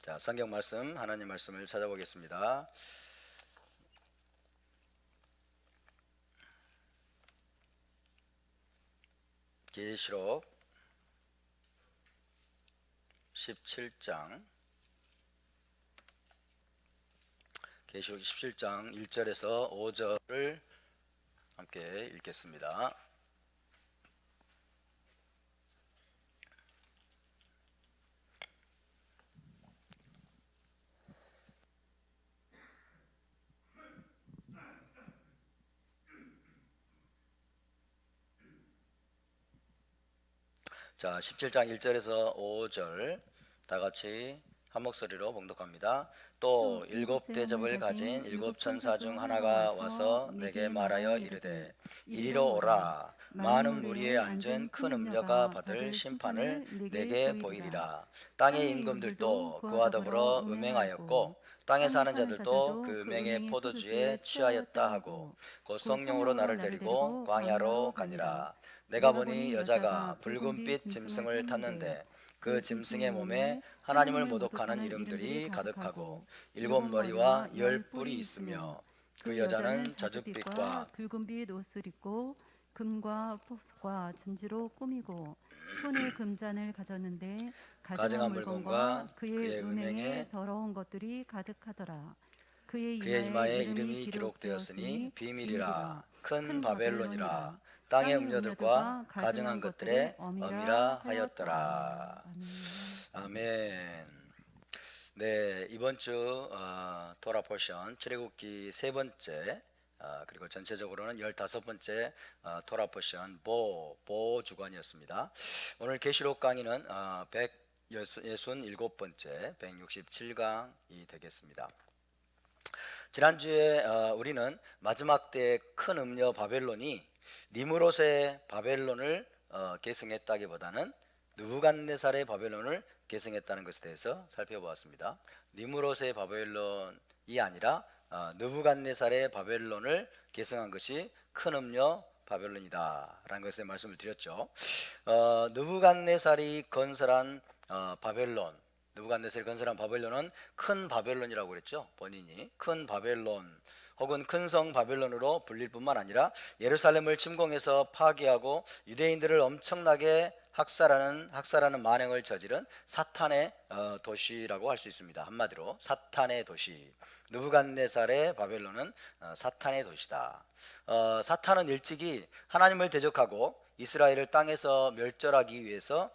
자, 성경 말씀, 하나님 말씀을 찾아보겠습니다. 계시록 17장 계시록 17장 1절에서 5절을 함께 읽겠습니다. 자, 17장 1절에서 5절 다 같이 한 목소리로 봉독합니다. 또 일곱 대접을 가진 일곱 천사 중 하나가 와서 내게 말하여 이르되 이리로 오라. 많은 무리에 앉은 큰 음녀가 받을 심판을 내게 보이리라. 땅의 임금들도 그와 더불어 음행하였고 땅에 사는 자들도 그 음행의 포도주에 취하였다 하고 곧 성령으로 나를 데리고 광야로 가니라. 내가 보니 여자가 붉은빛 짐승을 탔는데 그 짐승의 몸에 하나님을 모독하는 이름들이 가득하고 일곱 머리와 열 뿔이 있으며 그 여자는 자줏빛과 붉은빛 옷을 입고 금과 보석과 진지로 꾸미고 손에 금잔을 가졌는데 가증한 물건과 그의 음행에 더러운 것들이 가득하더라. 그의 이마에 이름이 기록되었으니 비밀이라 큰 바벨론이라 땅의 음녀들과 가증한 것들의 어미라 하였더라. 아멘. 네, 이번 주 토라 포션 출애굽기 세 번째 그리고 전체적으로는 15번째 토라 포션 보 주간이었습니다. 오늘 계시록 강의는 167번째 167강이 되겠습니다. 지난주에 우리는 마지막 때의 큰 음녀 바벨론이 니므롯의 바벨론을 계승했다기보다는 느부갓네살의 바벨론을 계승했다는 것에 대해서 살펴보았습니다. 니므롯의 바벨론이 아니라 느부갓네살의 바벨론을 계승한 것이 큰 음녀 바벨론이다 라는 것에 말씀을 드렸죠. 느부갓네살이 건설한 바벨론, 느부갓네살이 건설한 바벨론은 큰 바벨론이라고 그랬죠. 본인이 큰 바벨론 혹은 큰 성 바벨론으로 불릴 뿐만 아니라 예루살렘을 침공해서 파괴하고 유대인들을 엄청나게 학살하는 만행을 저지른 사탄의 도시라고 할 수 있습니다. 한마디로 사탄의 도시. 느부갓네살의 바벨론은 사탄의 도시다. 사탄은 일찍이 하나님을 대적하고 이스라엘을 땅에서 멸절하기 위해서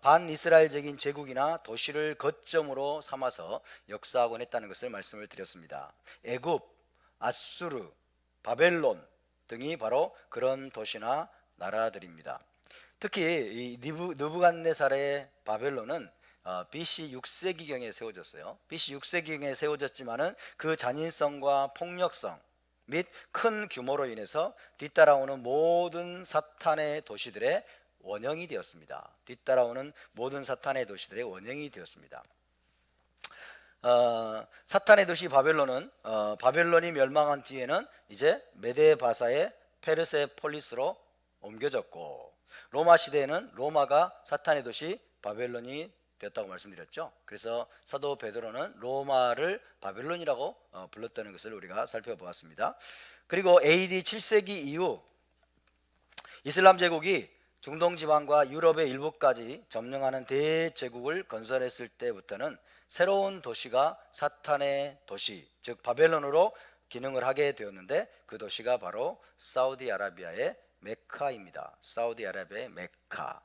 반이스라엘적인 제국이나 도시를 거점으로 삼아서 역사하곤 했다는 것을 말씀을 드렸습니다. 애굽, 아수르, 바벨론 등이 바로 그런 도시나 나라들입니다. 특히 이 느부갓네살의 바벨론은 BC 6세기경에 세워졌어요. BC 6세기경에 세워졌지만은 그 잔인성과 폭력성 및 큰 규모로 인해서 뒤따라오는 모든 사탄의 도시들의 원형이 되었습니다. 뒤따라오는 모든 사탄의 도시들의 원형이 되었습니다. 사탄의 도시 바벨론은 바벨론이 멸망한 뒤에는 이제 메데바사의 페르세폴리스로 옮겨졌고 로마 시대에는 로마가 사탄의 도시 바벨론이 되었다고 말씀드렸죠. 그래서 사도 베드로는 로마를 바벨론이라고 불렀다는 것을 우리가 살펴보았습니다. 그리고 AD 7세기 이후 이슬람 제국이 중동 지방과 유럽의 일부까지 점령하는 대제국을 건설했을 때부터는 새로운 도시가 사탄의 도시, 즉 바벨론으로 기능을 하게 되었는데 그 도시가 바로 사우디아라비아의 메카입니다. 사우디아라비아의 메카.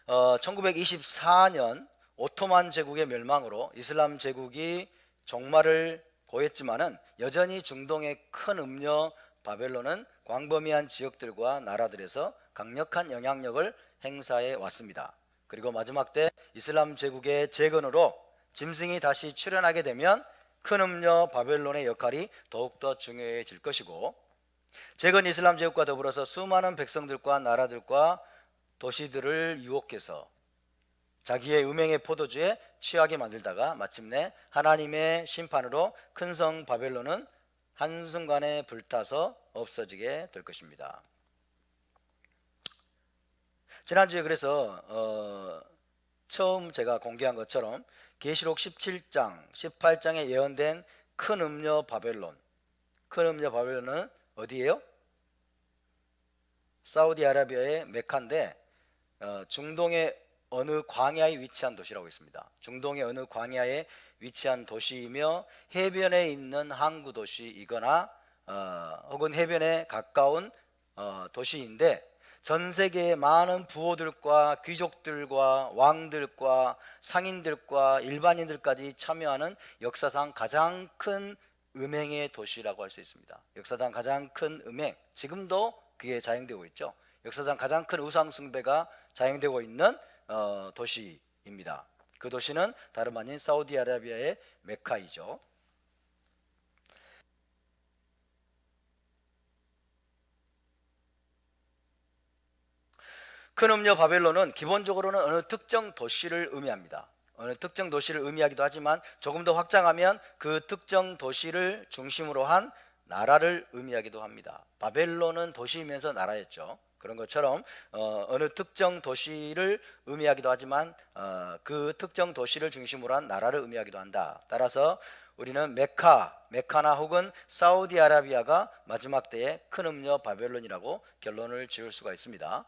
1924년 오토만 제국의 멸망으로 이슬람 제국이 종말을 고했지만은 여전히 중동의 큰 음녀 바벨론은 광범위한 지역들과 나라들에서 강력한 영향력을 행사해 왔습니다. 그리고 마지막 때 이슬람 제국의 재건으로 짐승이 다시 출현하게 되면 큰 음녀 바벨론의 역할이 더욱더 중요해질 것이고 재건 이슬람 제국과 더불어서 수많은 백성들과 나라들과 도시들을 유혹해서 자기의 음행의 포도주에 취하게 만들다가 마침내 하나님의 심판으로 큰 성 바벨론은 한순간에 불타서 없어지게 될 것입니다. 지난주에 그래서 처음 제가 공개한 것처럼 계시록 17장, 18장에 예언된 큰 음녀 바벨론. 큰 음녀 바벨론은 어디예요? 사우디아라비아의 메카인데 중동의 어느 광야에 위치한 도시라고 있습니다. 중동의 어느 광야에 위치한 도시이며 해변에 있는 항구 도시이거나 혹은 해변에 가까운 도시인데 전 세계의 많은 부호들과 귀족들과 왕들과 상인들과 일반인들까지 참여하는 역사상 가장 큰 음행의 도시라고 할 수 있습니다. 역사상 가장 큰 음행, 지금도 그게 자행되고 있죠. 역사상 가장 큰 우상 숭배가 자행되고 있는 도시입니다. 그 도시는 다름 아닌 사우디아라비아의 메카이죠. 큰 음녀 바벨론은 기본적으로는 어느 특정 도시를 의미합니다. 어느 특정 도시를 의미하기도 하지만 조금 더 확장하면 그 특정 도시를 중심으로 한 나라를 의미하기도 합니다. 바벨론은 도시이면서 나라였죠. 그런 것처럼 어느 특정 도시를 의미하기도 하지만 그 특정 도시를 중심으로 한 나라를 의미하기도 한다. 따라서 우리는 메카나 혹은 사우디아라비아가 마지막 때의 큰 음녀 바벨론이라고 결론을 지을 수가 있습니다.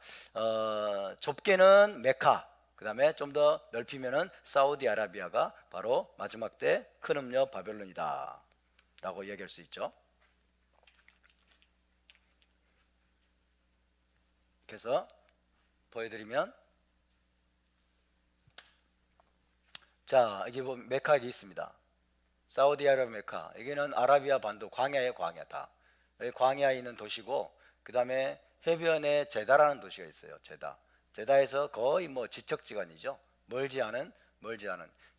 좁게는 메카, 그 다음에 좀 더 넓히면은 사우디아라비아가 바로 마지막 때 큰 음녀 바벨론이다 라고 이야기할 수 있죠. 그래서 보여드리면, 자, 이게 뭐 메카 여기 있습니다. 사우디아라비아 메카, 여기는 아라비아 반도 광야의 광야다. 여기 광야에 있는 도시고, 그 다음에 해변에 제다라는 도시가 있어요. 제다에서 거의 뭐 지척지간이죠. 멀지 않은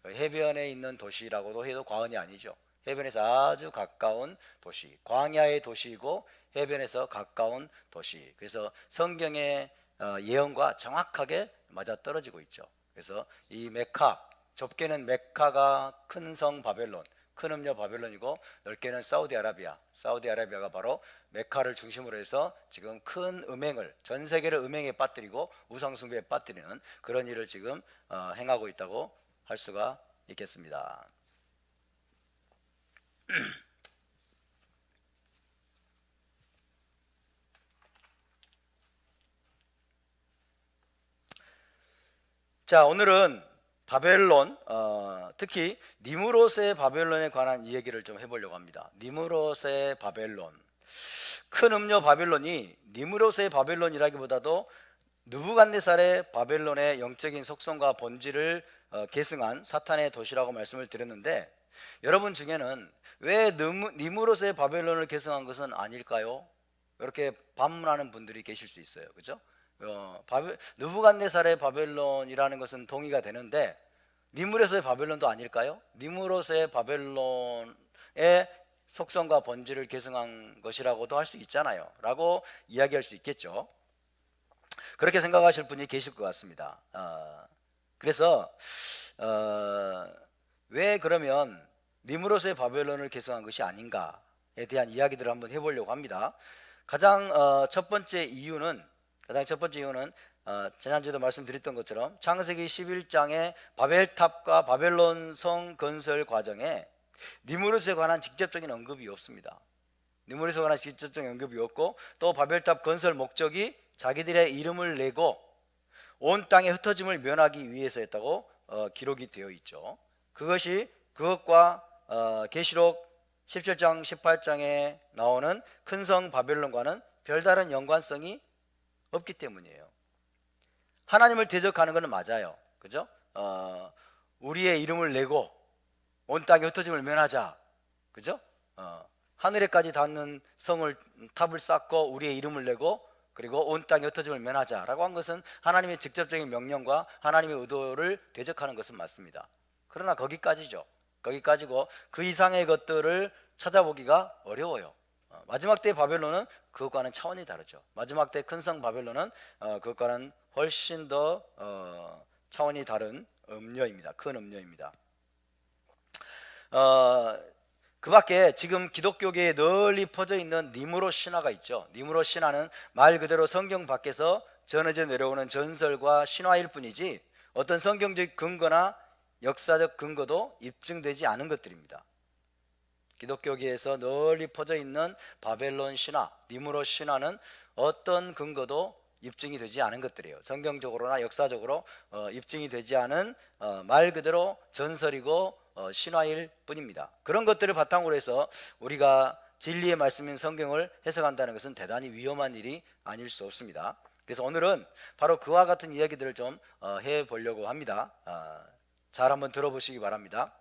해변에 있는 도시라고도 해도 과언이 아니죠. 해변에서 아주 가까운 도시, 광야의 도시이고 해변에서 가까운 도시. 그래서 성경의 예언과 정확하게 맞아떨어지고 있죠. 그래서 이 메카, 좁게는 메카가 큰 성 바벨론, 큰 음녀 바벨론이고, 넓게는 사우디아라비아가 바로 메카를 중심으로 해서 지금 큰 음행을, 전 세계를 음행에 빠뜨리고 우상숭배에 빠뜨리는 그런 일을 지금 행하고 있다고 할 수가 있겠습니다. 자, 오늘은 바벨론, 특히 니무롯의 바벨론에 관한 이야기를 좀 해보려고 합니다. 니무롯의 바벨론, 큰 음녀 바벨론이 니무롯의 바벨론이라기보다도 느부갓네살의 바벨론의 영적인 속성과 본질을 계승한 사탄의 도시라고 말씀을 드렸는데, 여러분 중에는 왜 니무롯의 바벨론을 계승한 것은 아닐까요? 이렇게 반문하는 분들이 계실 수 있어요. 그죠? 느부갓네살의 바벨론이라는 것은 동의가 되는데 니무롯의 바벨론도 아닐까요? 니무롯의 바벨론의 속성과 본질을 계승한 것이라고도 할 수 있잖아요 라고 이야기할 수 있겠죠. 그렇게 생각하실 분이 계실 것 같습니다. 그래서 왜 그러면 니무롯의 바벨론을 계승한 것이 아닌가에 대한 이야기들을 한번 해보려고 합니다. 가장 첫 번째 이유는 지난주에도 말씀드렸던 것처럼 창세기 11장의 바벨탑과 바벨론 성 건설 과정에 니무롯에 관한 직접적인 언급이 없습니다. 니무롯에 관한 직접적인 언급이 없고, 또 바벨탑 건설 목적이 자기들의 이름을 내고 온 땅의 흩어짐을 면하기 위해서였다고 기록이 되어 있죠. 그것과 계시록 17장 18장에 나오는 큰 성 바벨론과는 별다른 연관성이 없기 때문이에요. 하나님을 대적하는 것은 맞아요. 그죠? 우리의 이름을 내고 온 땅의 흩어짐을 면하자. 그죠? 하늘에까지 닿는 탑을 쌓고 우리의 이름을 내고 그리고 온 땅의 흩어짐을 면하자라고 한 것은 하나님의 직접적인 명령과 하나님의 의도를 대적하는 것은 맞습니다. 그러나 거기까지죠. 거기까지고 그 이상의 것들을 찾아보기가 어려워요. 마지막 때의 바벨론은 그것과는 차원이 다르죠. 마지막 때 큰 성 바벨론은 그것과는 훨씬 더 차원이 다른 음녀입니다. 큰 음녀입니다. 그 밖에 지금 기독교계에 널리 퍼져 있는 니무롯 신화가 있죠. 니무롯 신화는 말 그대로 성경 밖에서 전해져 내려오는 전설과 신화일 뿐이지 어떤 성경적 근거나 역사적 근거도 입증되지 않은 것들입니다. 기독교계에서 널리 퍼져 있는 바벨론 신화, 니무롯 신화는 어떤 근거도 입증이 되지 않은 것들이에요. 성경적으로나 역사적으로 입증이 되지 않은 말 그대로 전설이고 신화일 뿐입니다. 그런 것들을 바탕으로 해서 우리가 진리의 말씀인 성경을 해석한다는 것은 대단히 위험한 일이 아닐 수 없습니다. 그래서 오늘은 바로 그와 같은 이야기들을 좀 해보려고 합니다. 잘 한번 들어보시기 바랍니다.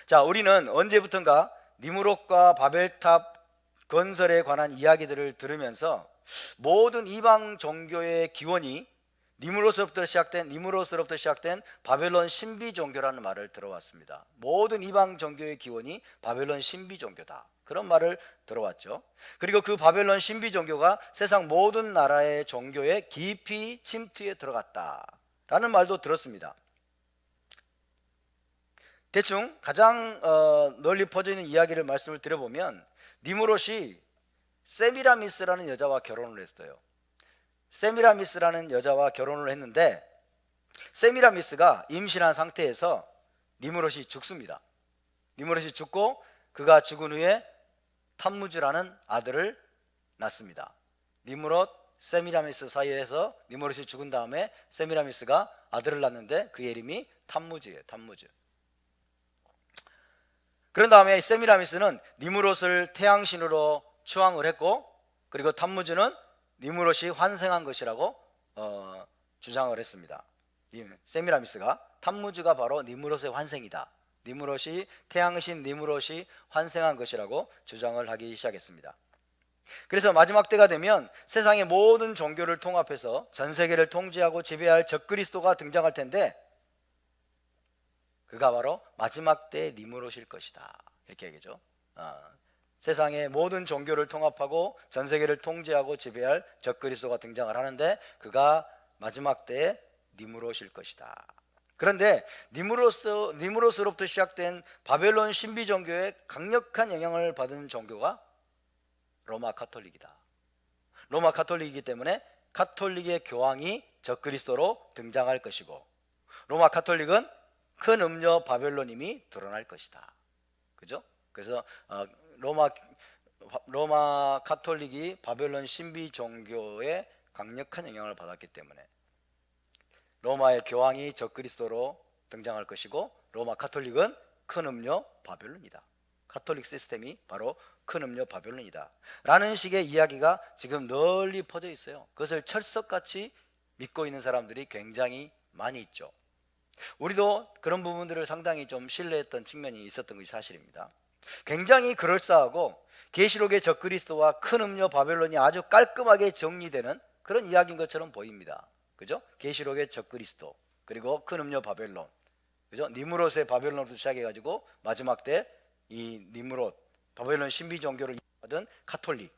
자, 우리는 언제부턴가 니무롯과 바벨탑 건설에 관한 이야기들을 들으면서 모든 이방 종교의 기원이 니무롯으로부터 시작된 바벨론 신비 종교라는 말을 들어왔습니다. 모든 이방 종교의 기원이 바벨론 신비 종교다, 그런 말을 들어왔죠. 그리고 그 바벨론 신비 종교가 세상 모든 나라의 종교에 깊이 침투해 들어갔다라는 말도 들었습니다. 대충 가장 널리 퍼져 있는 이야기를 말씀을 드려보면, 니무롯이 세미라미스라는 여자와 결혼을 했어요. 세미라미스라는 여자와 결혼을 했는데, 세미라미스가 임신한 상태에서 니무롯이 죽습니다. 니무롯이 죽고 그가 죽은 후에 탐무즈라는 아들을 낳습니다. 니무롯, 세미라미스 사이에서 니무롯이 죽은 다음에 세미라미스가 아들을 낳는데 그의 이름이 탐무즈예요. 탐무즈. 그런 다음에 세미라미스는 니무롯을 태양신으로 추앙을 했고, 그리고 탐무즈는 니무롯이 환생한 것이라고 주장을 했습니다. 세미라미스가 탐무즈가 바로 니무롯의 환생이다, 니무롯이 태양신 니무롯이 환생한 것이라고 주장을 하기 시작했습니다. 그래서 마지막 때가 되면 세상의 모든 종교를 통합해서 전 세계를 통제하고 지배할 적그리스도가 등장할 텐데, 그가 바로 마지막 때의 니무롯일 것이다, 이렇게 얘기죠. 세상의 모든 종교를 통합하고 전 세계를 통제하고 지배할 적그리스도가 등장을 하는데, 그가 마지막 때의 니무롯일 것이다. 그런데 니무롯으로부터 시작된 바벨론 신비 종교에 강력한 영향을 받은 종교가 로마 카톨릭이다. 로마 카톨릭이기 때문에 카톨릭의 교황이 적그리스도로 등장할 것이고, 로마 카톨릭은 큰 음녀 바벨론임이 드러날 것이다. 그죠? 그래서 로마 카톨릭이 바벨론 신비 종교에 강력한 영향을 받았기 때문에 로마의 교황이 적그리스도로 등장할 것이고, 로마 카톨릭은 큰 음녀 바벨론이다. 카톨릭 시스템이 바로 큰 음녀 바벨론이다 라는 식의 이야기가 지금 널리 퍼져 있어요. 그것을 철석같이 믿고 있는 사람들이 굉장히 많이 있죠. 우리도 그런 부분들을 상당히 좀 신뢰했던 측면이 있었던 것이 사실입니다. 굉장히 그럴싸하고 계시록의 적그리스도와 큰 음녀 바벨론이 아주 깔끔하게 정리되는 그런 이야기인 것처럼 보입니다. 그죠? 계시록의 적그리스도, 그리고 큰 음녀 바벨론, 그죠? 니무롯의 바벨론부터 시작해가지고 마지막 때 이 니무롯, 바벨론 신비 종교를 이끌어가던 카톨릭,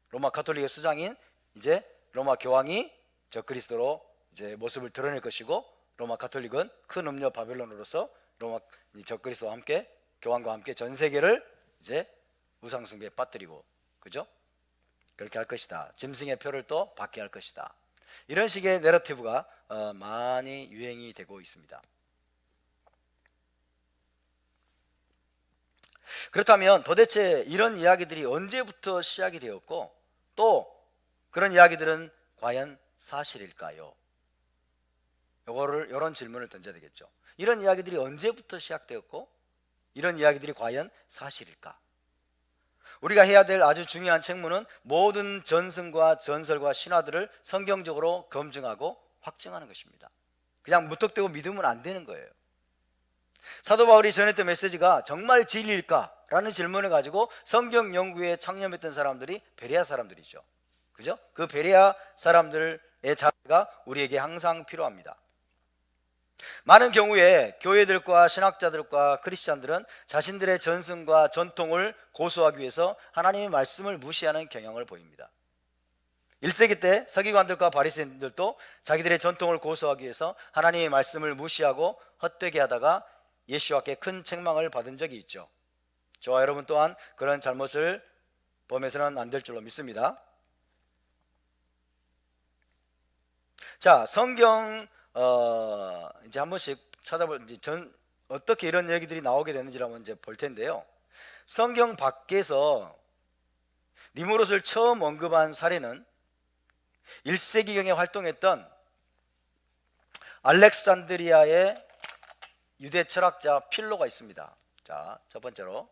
로마 카톨릭의 수장인 이제 로마 교황이 적그리스도로 이제 모습을 드러낼 것이고, 로마 카톨릭은 큰 음녀 바벨론으로서 로마 적그리스도와 함께, 교황과 함께 전 세계를 이제 우상 숭배에 빠뜨리고, 그죠? 그렇게 할 것이다. 짐승의 표를 또 받게 할 것이다. 이런 식의 내러티브가 많이 유행이 되고 있습니다. 그렇다면 도대체 이런 이야기들이 언제부터 시작이 되었고, 또 그런 이야기들은 과연 사실일까요? 이런 질문을 던져야 되겠죠. 이런 이야기들이 언제부터 시작되었고, 이런 이야기들이 과연 사실일까? 우리가 해야 될 아주 중요한 책무는 모든 전승과 전설과 신화들을 성경적으로 검증하고 확증하는 것입니다. 그냥 무턱대고 믿으면 안 되는 거예요. 사도 바울이 전했던 메시지가 정말 진리일까? 라는 질문을 가지고 성경 연구에 창념했던 사람들이 베레아 사람들이죠. 그죠? 그 베레아 사람들의 자세가 우리에게 항상 필요합니다. 많은 경우에 교회들과 신학자들과 크리스찬들은 자신들의 전승과 전통을 고수하기 위해서 하나님의 말씀을 무시하는 경향을 보입니다. 1세기 때 서기관들과 바리새인들도 자기들의 전통을 고수하기 위해서 하나님의 말씀을 무시하고 헛되게 하다가 예수와께 큰 책망을 받은 적이 있죠. 저와 여러분 또한 그런 잘못을 범해서는 안 될 줄로 믿습니다. 자, 성경 이제 한 번씩 이제 어떻게 이런 얘기들이 나오게 되는지 한번 이제 볼 텐데요. 성경 밖에서 니무롯을 처음 언급한 사례는 1세기경에 활동했던 알렉산드리아의 유대 철학자 필로가 있습니다. 자, 첫 번째로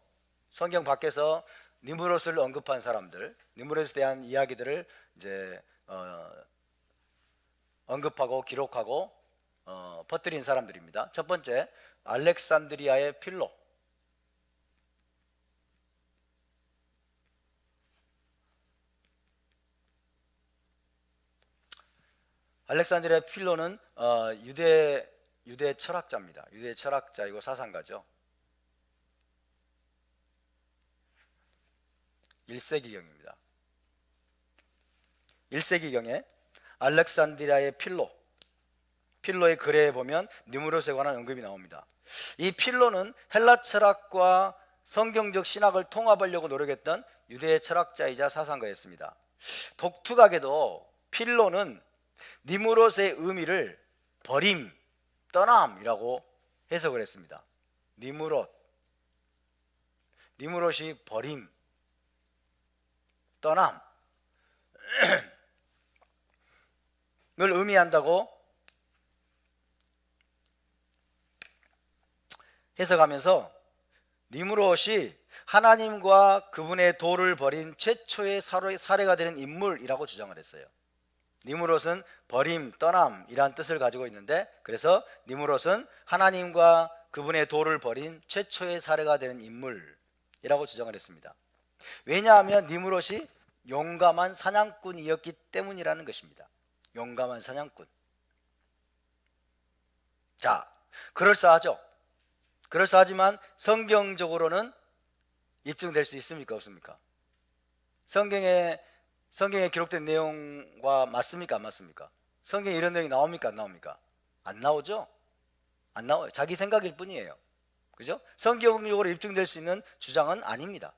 성경 밖에서 니무롯을 언급한 사람들, 니무롯에 대한 이야기들을 이제 언급하고 기록하고 퍼뜨린 사람들입니다. 첫 번째, 알렉산드리아의 필로. 알렉산드리아 필로는 유대 철학자입니다. 유대 철학자이고 사상가죠. 1세기경입니다. 1세기경에 알렉산드리아의 필로의 글에 보면 니무롯에 관한 언급이 나옵니다. 이 필로는 헬라 철학과 성경적 신학을 통합하려고 노력했던 유대 철학자이자 사상가였습니다. 독특하게도 필로는 니무롯의 의미를 버림, 떠남이라고 해석을 했습니다. 니무롯이 버림, 떠남 을 의미한다고 해석하면서 니무롯이 하나님과 그분의 도를 버린 최초의 사례가 되는 인물이라고 주장을 했어요. 니무롯은 버림, 떠남이란 뜻을 가지고 있는데, 그래서 니무롯은 하나님과 그분의 도를 버린 최초의 사례가 되는 인물이라고 주장을 했습니다. 왜냐하면 니무롯이 용감한 사냥꾼이었기 때문이라는 것입니다. 용감한 사냥꾼. 자, 그럴싸하죠? 그럴싸하지만 성경적으로는 입증될 수 있습니까? 없습니까? 성경에 기록된 내용과 맞습니까? 안 맞습니까? 성경에 이런 내용이 나옵니까? 안 나옵니까? 안 나오죠? 안 나와요. 자기 생각일 뿐이에요. 그죠? 성경적으로 입증될 수 있는 주장은 아닙니다.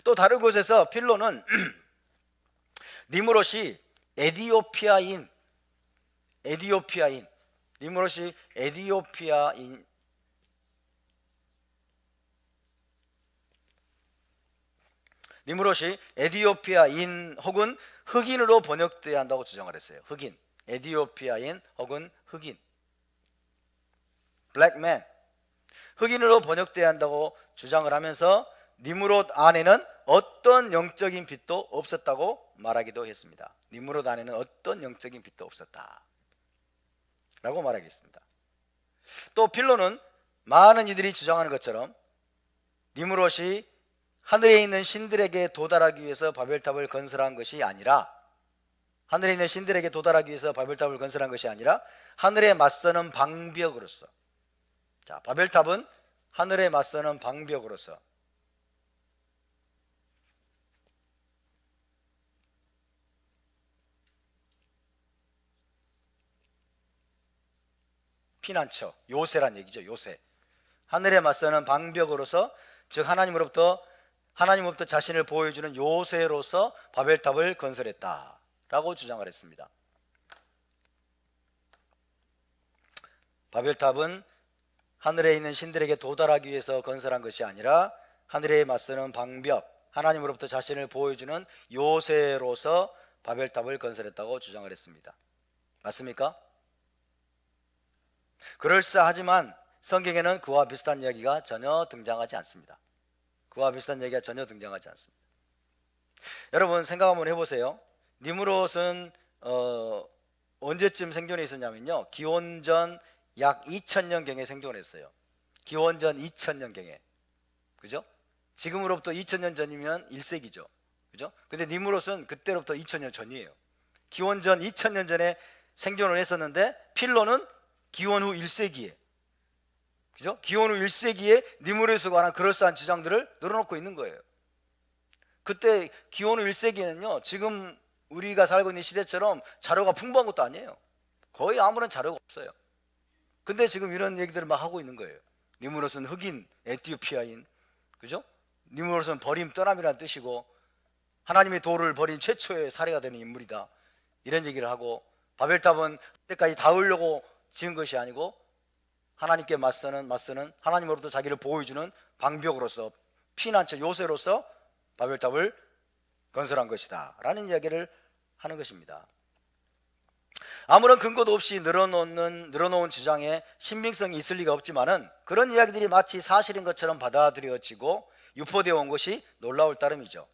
또 다른 곳에서 필로는 니무롯이 니무롯이 에디오피아인 혹은 흑인으로 번역되어야 한다고 주장을 했어요. 에디오피아인 혹은 흑인, 블랙맨, 흑인으로 번역되어야 한다고 주장을 하면서 니무롯 안에는 어떤 영적인 빛도 없었다고 말하기도 했습니다. 니무롯 안에는 어떤 영적인 빛도 없었다 라고 말하겠습니다. 또 필로는 많은 이들이 주장하는 것처럼 니무롯이 하늘에 있는 신들에게 도달하기 위해서 바벨탑을 건설한 것이 아니라 하늘에 맞서는 방벽으로서, 자, 바벨탑은 하늘에 맞서는 방벽으로서 피난처, 요새란 얘기죠. 요새. 하늘에 맞서는 방벽으로서, 즉 하나님으로부터 자신을 보여주는 요새로서 바벨탑을 건설했다라고 주장을 했습니다. 바벨탑은 하늘에 있는 신들에게 도달하기 위해서 건설한 것이 아니라 하늘에 맞서는 방벽, 하나님으로부터 자신을 보여주는 요새로서 바벨탑을 건설했다고 주장을 했습니다. 맞습니까? 그럴싸하지만 성경에는 그와 비슷한 이야기가 전혀 등장하지 않습니다. 여러분 생각 한번 해보세요. 니무롯은 언제쯤 생존해 있었냐면요, 기원전 약 2000년경에 생존했어요. 기원전 2000년경에. 그죠? 지금으로부터 2000년 전이면 1세기죠. 그죠? 근데 니무롯은 그때로부터 2000년 전이에요. 기원전 2000년 전에 생존을 했었는데 필로는 기원 후 1세기에, 그죠? 기원 후 1세기에 니무롯에 관한 그럴싸한 주장들을 늘어놓고 있는 거예요. 그때 기원 후 1세기에는요, 지금 우리가 살고 있는 시대처럼 자료가 풍부한 것도 아니에요. 거의 아무런 자료가 없어요. 근데 지금 이런 얘기들을 막 하고 있는 거예요. 니무롯은 흑인, 에티오피아인, 그죠? 니무롯은 버림, 떠남이라는 뜻이고 하나님의 도를 버린 최초의 사례가 되는 인물이다, 이런 얘기를 하고, 바벨탑은 때까지 닿으려고 지은 것이 아니고 하나님께 맞서는 하나님으로부터 자기를 보호해주는 방벽으로서 피난처 요새로서 바벨탑을 건설한 것이다 라는 이야기를 하는 것입니다. 아무런 근거도 없이 늘어놓은 주장에 신빙성이 있을 리가 없지만은 그런 이야기들이 마치 사실인 것처럼 받아들여지고 유포되어 온 것이 놀라울 따름이죠.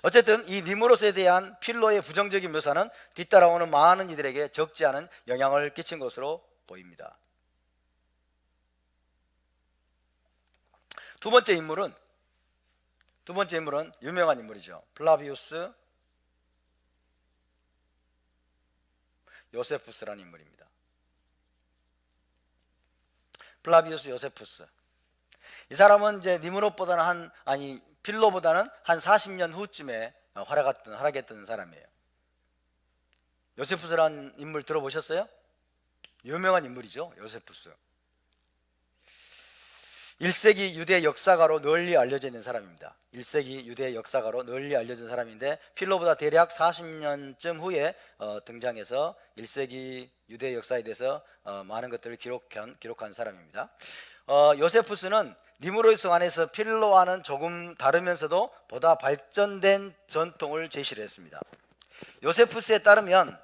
어쨌든 이 니무롯에 대한 필로의 부정적인 묘사는 뒤따라오는 많은 이들에게 적지 않은 영향을 끼친 것으로 보입니다. 두 번째 인물은 유명한 인물이죠. 플라비우스 요세푸스라는 인물입니다. 플라비우스 요세푸스. 이 사람은 이제 니무롯보다는 필로보다는 한 40년 후쯤에 활약했던 사람이에요. 요세푸스라는 인물 들어보셨어요? 유명한 인물이죠. 요세푸스. 1세기 유대 역사가로 널리 알려져 있는 사람입니다. 1세기 유대 역사가로 널리 알려진 사람인데 필로보다 대략 40년쯤 후에 등장해서 1세기 유대 역사에 대해서 많은 것들을 기록한 사람입니다. 요세푸스는 니무롯 안에서 필로와는 조금 다르면서도 보다 발전된 전통을 제시를 했습니다. 요세푸스에 따르면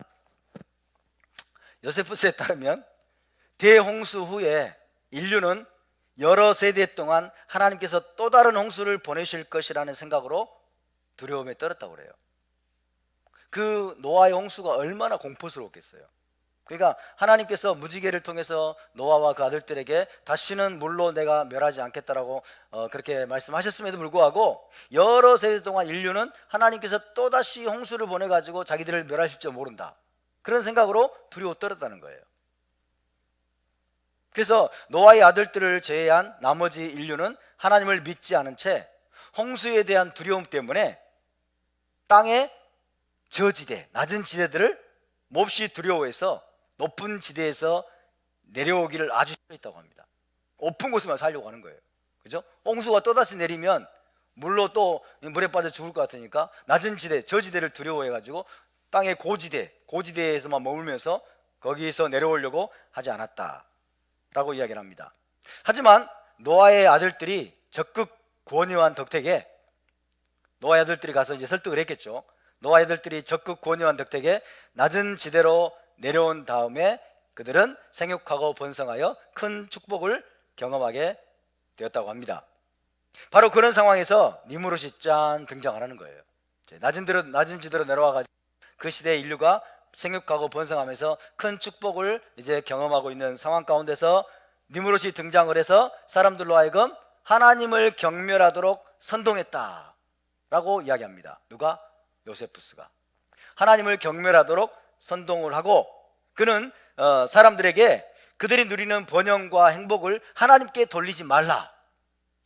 대홍수 후에 인류는 여러 세대 동안 하나님께서 또 다른 홍수를 보내실 것이라는 생각으로 두려움에 떨었다고 그래요. 그 노아의 홍수가 얼마나 공포스러웠겠어요. 그러니까 하나님께서 무지개를 통해서 노아와 그 아들들에게 다시는 물로 내가 멸하지 않겠다라고 그렇게 말씀하셨음에도 불구하고 여러 세대 동안 인류는 하나님께서 또다시 홍수를 보내가지고 자기들을 멸하실지 모른다, 그런 생각으로 두려워 떨었다는 거예요. 그래서 노아의 아들들을 제외한 나머지 인류는 하나님을 믿지 않은 채 홍수에 대한 두려움 때문에 땅의 저지대, 낮은 지대들을 몹시 두려워해서 높은 지대에서 내려오기를 아주 싫어했다고 합니다. 높은 곳에만 살려고 하는 거예요. 그죠? 홍수가 또다시 내리면 물에 빠져 죽을 것 같으니까 낮은 지대, 저지대를 두려워해가지고 땅의 고지대에서만 머물면서 거기에서 내려오려고 하지 않았다 라고 이야기를 합니다. 하지만 노아의 아들들이 적극 권유한 덕택에 노아의 아들들이 가서 이제 설득을 했겠죠. 노아의 아들들이 적극 권유한 덕택에 낮은 지대로 내려온 다음에 그들은 생육하고 번성하여 큰 축복을 경험하게 되었다고 합니다. 바로 그런 상황에서 니무롯이 짠 등장을 하는 거예요. 낮은 지대로 내려와가지고 그 시대의 인류가 생육하고 번성하면서 큰 축복을 이제 경험하고 있는 상황 가운데서 니무롯이 등장을 해서 사람들로 하여금 하나님을 경멸하도록 선동했다 라고 이야기합니다. 누가? 요세푸스가 하나님을 경멸하도록 선동을 하고, 그는 사람들에게 그들이 누리는 번영과 행복을 하나님께 돌리지 말라,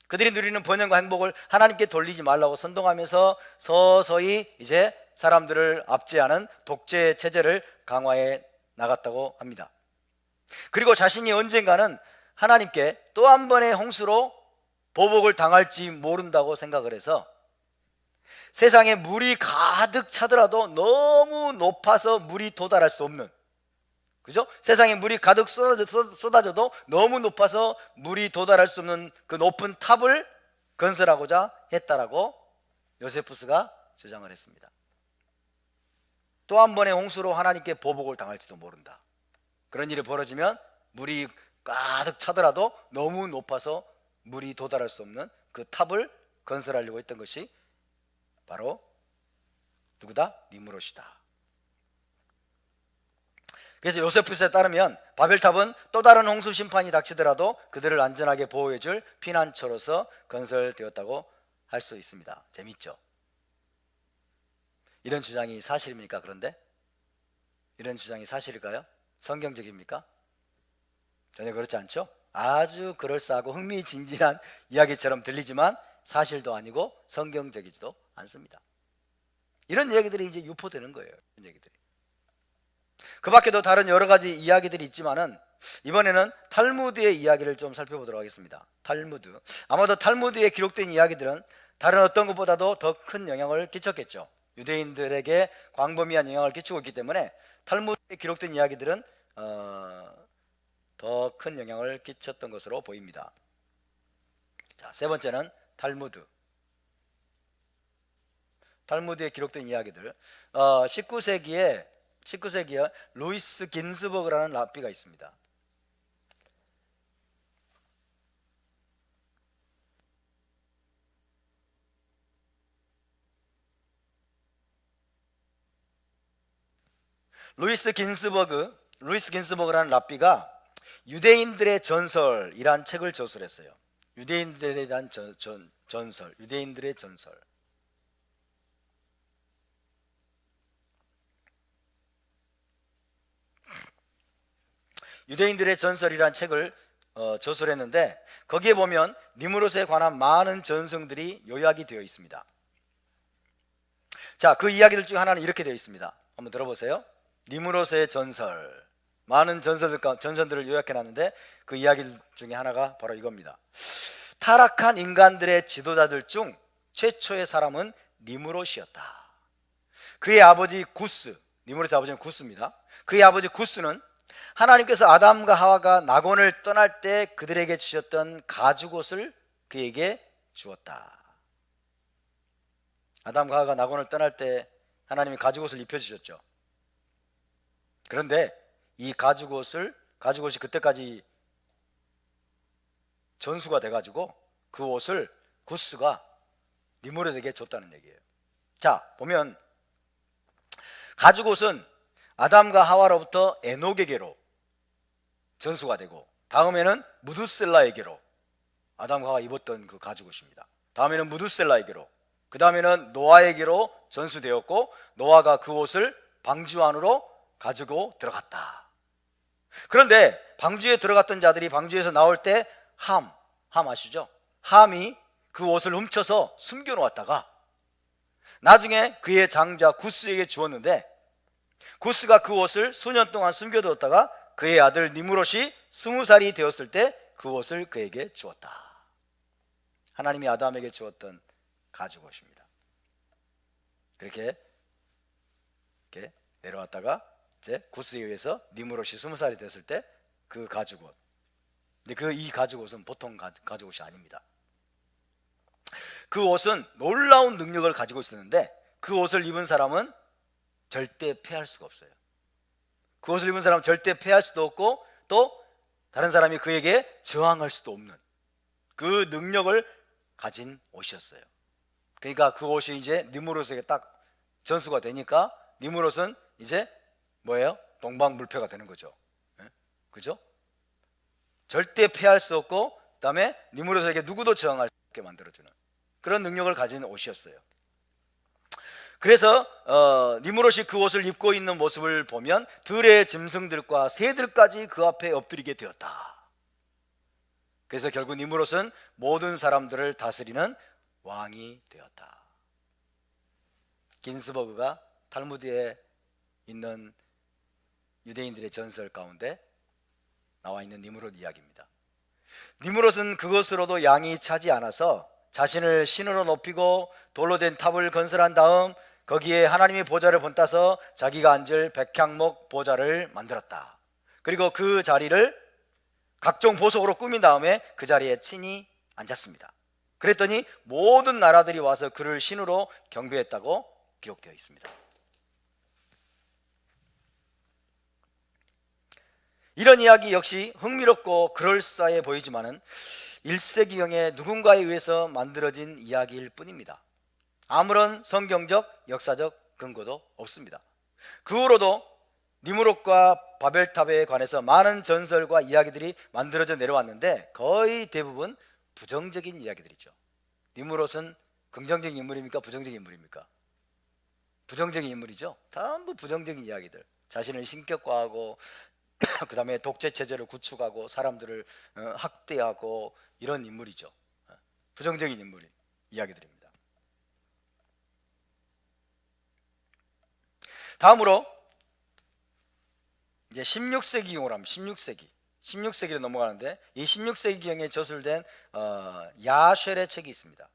그들이 누리는 번영과 행복을 하나님께 돌리지 말라고 선동하면서 서서히 이제 사람들을 압제하는 독재 체제를 강화해 나갔다고 합니다. 그리고 자신이 언젠가는 하나님께 또 한 번의 홍수로 보복을 당할지 모른다고 생각을 해서 세상에 물이 가득 차더라도 너무 높아서 물이 도달할 수 없는, 그죠? 세상에 물이 가득 쏟아져도 너무 높아서 물이 도달할 수 없는 그 높은 탑을 건설하고자 했다라고 요세푸스가 주장을 했습니다. 또 한 번의 홍수로 하나님께 보복을 당할지도 모른다. 그런 일이 벌어지면 물이 가득 차더라도 너무 높아서 물이 도달할 수 없는 그 탑을 건설하려고 했던 것이 바로 누구다? 니무롯이다. 그래서 요세푸스에 따르면 바벨탑은 또 다른 홍수 심판이 닥치더라도 그들을 안전하게 보호해줄 피난처로서 건설되었다고 할 수 있습니다. 재밌죠? 이런 주장이 사실입니까? 그런데 이런 주장이 사실일까요? 성경적입니까? 전혀 그렇지 않죠? 아주 그럴싸하고 흥미진진한 이야기처럼 들리지만 사실도 아니고 성경적이지도 않습니다. 이런 얘기들이 이제 유포되는 거예요. 이런 얘기들이. 그 밖에도 다른 여러 가지 이야기들이 있지만은 이번에는 탈무드의 이야기를 좀 살펴보도록 하겠습니다. 탈무드. 아마도 탈무드에 기록된 이야기들은 다른 어떤 것보다도 더 큰 영향을 끼쳤겠죠. 유대인들에게 광범위한 영향을 끼치고 있기 때문에 탈무드에 기록된 이야기들은 더 큰 영향을 끼쳤던 것으로 보입니다. 자, 세 번째는 탈무드. 탈무드에 기록된 이야기들. 19세기에 루이스 긴스버그라는 랍비가 있습니다. 루이스 긴스버그라는 랍비가 유대인들의 전설이란 책을 저술했어요. 유대인들에 대한 전설, 유대인들의 전설. 유대인들의 전설이란 책을 저술했는데 거기에 보면 니무롯에 관한 많은 전승들이 요약이 되어 있습니다. 자, 그 이야기들 중 하나는 이렇게 되어 있습니다. 한번 들어보세요. 니무롯의 전설, 많은 전설들을 요약해놨는데 그 이야기들 중에 하나가 바로 이겁니다. 타락한 인간들의 지도자들 중 최초의 사람은 니무롯이었다. 그의 아버지 구스, 니무롯의 아버지는 구스입니다. 그의 아버지 구스는 하나님께서 아담과 하와가 낙원을 떠날 때 그들에게 주셨던 가죽옷을 그에게 주었다. 아담과 하와가 낙원을 떠날 때 하나님이 가죽옷을 입혀주셨죠. 그런데 이 가죽옷이 그때까지 전수가 돼가지고 그 옷을 구스가 니무롯에게 줬다는 얘기예요. 자, 보면 가죽옷은 아담과 하와로부터 에녹에게로 전수가 되고, 다음에는 무두셀라에게로, 아담과 하와 입었던 그 가죽옷입니다. 다음에는 무두셀라에게로, 그 다음에는 노아에게로 전수되었고, 노아가 그 옷을 방주 안으로 가지고 들어갔다. 그런데 방주에 들어갔던 자들이 방주에서 나올 때 함 아시죠? 함이 그 옷을 훔쳐서 숨겨놓았다가 나중에 그의 장자 구스에게 주었는데, 구스가 그 옷을 수년 동안 숨겨두었다가 그의 아들 니무롯이 20살이 되었을 때 그 옷을 그에게 주었다. 하나님이 아담에게 주었던 가죽옷입니다. 그렇게 내려왔다가 이제 구스에 의해서 니무롯이 20살이 됐을 때 그 가죽옷. 근데 이 가죽옷은 보통 가죽옷이 아닙니다. 그 옷은 놀라운 능력을 가지고 있었는데 그 옷을 입은 사람은 절대 패할 수가 없어요. 그 옷을 입은 사람은 절대 패할 수도 없고 또 다른 사람이 그에게 저항할 수도 없는 그 능력을 가진 옷이었어요. 그러니까 그 옷이 이제 니무롯에게 딱 전수가 되니까 니무롯은 이제 뭐예요? 동방불패가 되는 거죠. 그죠? 절대 패할 수 없고 그다음에 니무롯에게 누구도 저항할 수 없게 만들어주는 그런 능력을 가진 옷이었어요. 그래서 니무롯이 그 옷을 입고 있는 모습을 보면 들의 짐승들과 새들까지 그 앞에 엎드리게 되었다. 그래서 결국 니무롯은 모든 사람들을 다스리는 왕이 되었다. 긴스버그가 탈무드에 있는 유대인들의 전설 가운데 나와 있는 니무롯 이야기입니다. 니무롯은 그것으로도 양이 차지 않아서 자신을 신으로 높이고 돌로 된 탑을 건설한 다음 거기에 하나님의 보좌를 본따서 자기가 앉을 백향목 보좌를 만들었다. 그리고 그 자리를 각종 보석으로 꾸민 다음에 그 자리에 친히 앉았습니다. 그랬더니 모든 나라들이 와서 그를 신으로 경배했다고 기록되어 있습니다. 이런 이야기 역시 흥미롭고 그럴싸해 보이지만은 1세기경에 누군가에 의해서 만들어진 이야기일 뿐입니다. 아무런 성경적, 역사적 근거도 없습니다. 그 후로도 니무롯과 바벨탑에 관해서 많은 전설과 이야기들이 만들어져 내려왔는데 거의 대부분 부정적인 이야기들이죠. 니무롯은 긍정적인 인물입니까? 부정적인 인물입니까? 부정적인 인물이죠. 전부 부정적인 이야기들. 자신을 신격화하고 그 다음에 독재 체제를 구축하고 사람들을 학대하고 이런 인물이죠. 부정적인 인물이 이야기들입니다. 다음으로 이제 16세기경으로 합니다. 16세기로 넘어가는데 이 16세기경에 저술된 야쉘의 책이 있습니다.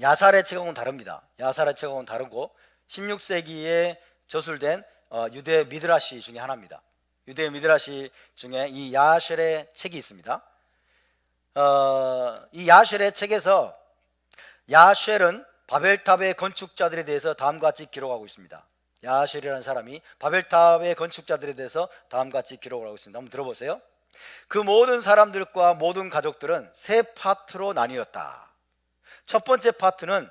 야살의 책하고는 다릅니다. 야살의 책하고는 다르고 16세기에 저술된 유대 미드라시 중에 하나입니다. 유대 미드라시 중에 이 야셀의 책이 있습니다. 이 야셀의 책에서 야셀은 바벨탑의 건축자들에 대해서 다음과 같이 기록하고 있습니다. 야셀이라는 사람이 바벨탑의 건축자들에 대해서 다음과 같이 기록을 하고 있습니다. 한번 들어보세요. 그 모든 사람들과 모든 가족들은 세 파트로 나뉘었다. 첫 번째 파트는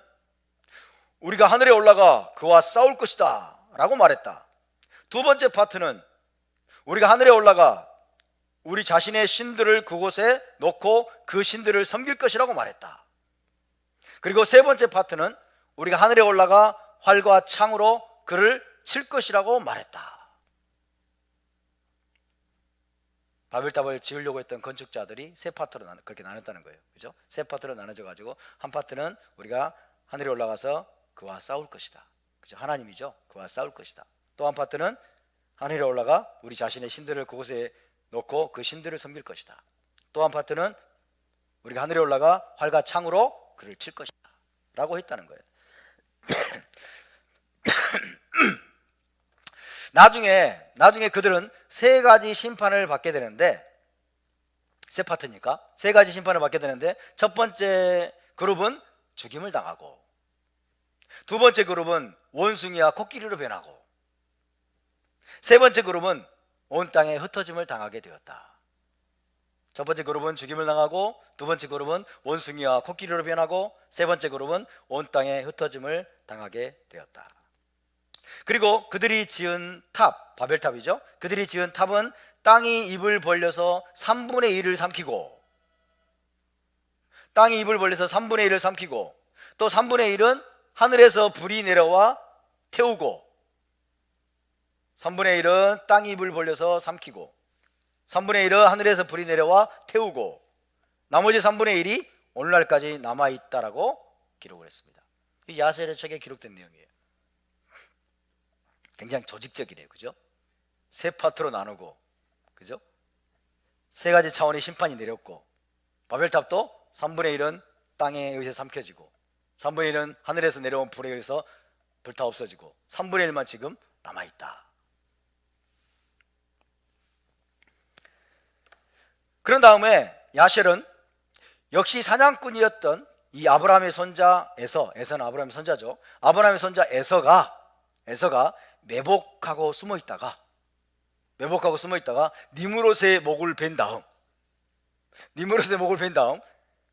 우리가 하늘에 올라가 그와 싸울 것이다 라고 말했다. 두 번째 파트는 우리가 하늘에 올라가 우리 자신의 신들을 그곳에 놓고 그 신들을 섬길 것이라고 말했다. 그리고 세 번째 파트는 우리가 하늘에 올라가 활과 창으로 그를 칠 것이라고 말했다. 바벨탑을 지으려고 했던 건축자들이 세 파트로 그렇게 나눴다는 거예요. 그죠? 세 파트로 나눠져 가지고 한 파트는 우리가 하늘에 올라가서 그와 싸울 것이다. 그죠? 하나님이죠. 그와 싸울 것이다. 또 한 파트는 하늘에 올라가 우리 자신의 신들을 그곳에 놓고 그 신들을 섬길 것이다. 또 한 파트는 우리가 하늘에 올라가 활과 창으로 그를 칠 것이다 라고 했다는 거예요. 나중에 그들은 세 가지 심판을 받게 되는데, 세 파트니까 세 가지 심판을 받게 되는데, 첫 번째 그룹은 죽임을 당하고, 두 번째 그룹은 원숭이와 코끼리로 변하고, 세 번째 그룹은 온 땅에 흩어짐을 당하게 되었다. 첫 번째 그룹은 죽임을 당하고, 두 번째 그룹은 원숭이와 코끼리로 변하고, 세 번째 그룹은 온 땅에 흩어짐을 당하게 되었다. 그리고 그들이 지은 탑, 바벨탑이죠. 그들이 지은 탑은 땅이 입을 벌려서 3분의 1을 삼키고, 땅이 입을 벌려서 3분의 1을 삼키고, 또 3분의 1은 하늘에서 불이 내려와 태우고, 3분의 1은 땅이 입을 벌려서 삼키고, 3분의 1은 하늘에서 불이 내려와 태우고, 나머지 3분의 1이 오늘날까지 남아있다라고 기록을 했습니다. 이 야셀의 책에 기록된 내용이에요. 굉장히 조직적이네요. 그죠? 세 파트로 나누고, 그죠? 세 가지 차원의 심판이 내렸고, 바벨탑도 3분의 1은 땅에 의해서 삼켜지고, 3분의 1은 하늘에서 내려온 불에 의해서 불타 없어지고, 3분의 1만 지금 남아있다. 그런 다음에 야셀은 역시 사냥꾼이었던 이 아브라함의 손자 에서는 아브라함의 손자죠. 아브라함의 손자 에서가 매복하고 숨어 있다가 니므롯의 목을 벤 다음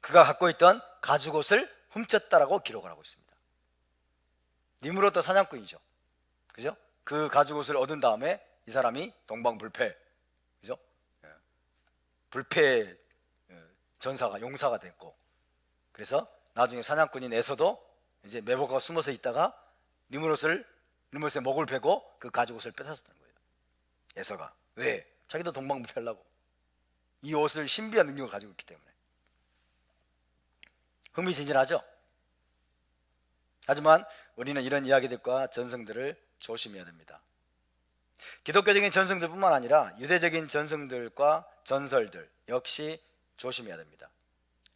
그가 갖고 있던 가죽옷을 훔쳤다라고 기록을 하고 있습니다. 니므롯도 사냥꾼이죠. 그죠? 그 가죽옷을 얻은 다음에 이 사람이 동방불패, 그죠? 불패 전사가, 용사가 됐고, 그래서 나중에 사냥꾼인 에서도 이제 매복하고 숨어서 있다가 니므롯의 목을 베고 그 가죽옷을 뺏었다는 거예요. 에서가. 왜? 자기도 동방불패하려고. 이 옷을 신비한 능력을 가지고 있기 때문에. 흥미진진하죠? 하지만 우리는 이런 이야기들과 전승들을 조심해야 됩니다. 기독교적인 전승들뿐만 아니라 유대적인 전승들과 전설들 역시 조심해야 됩니다.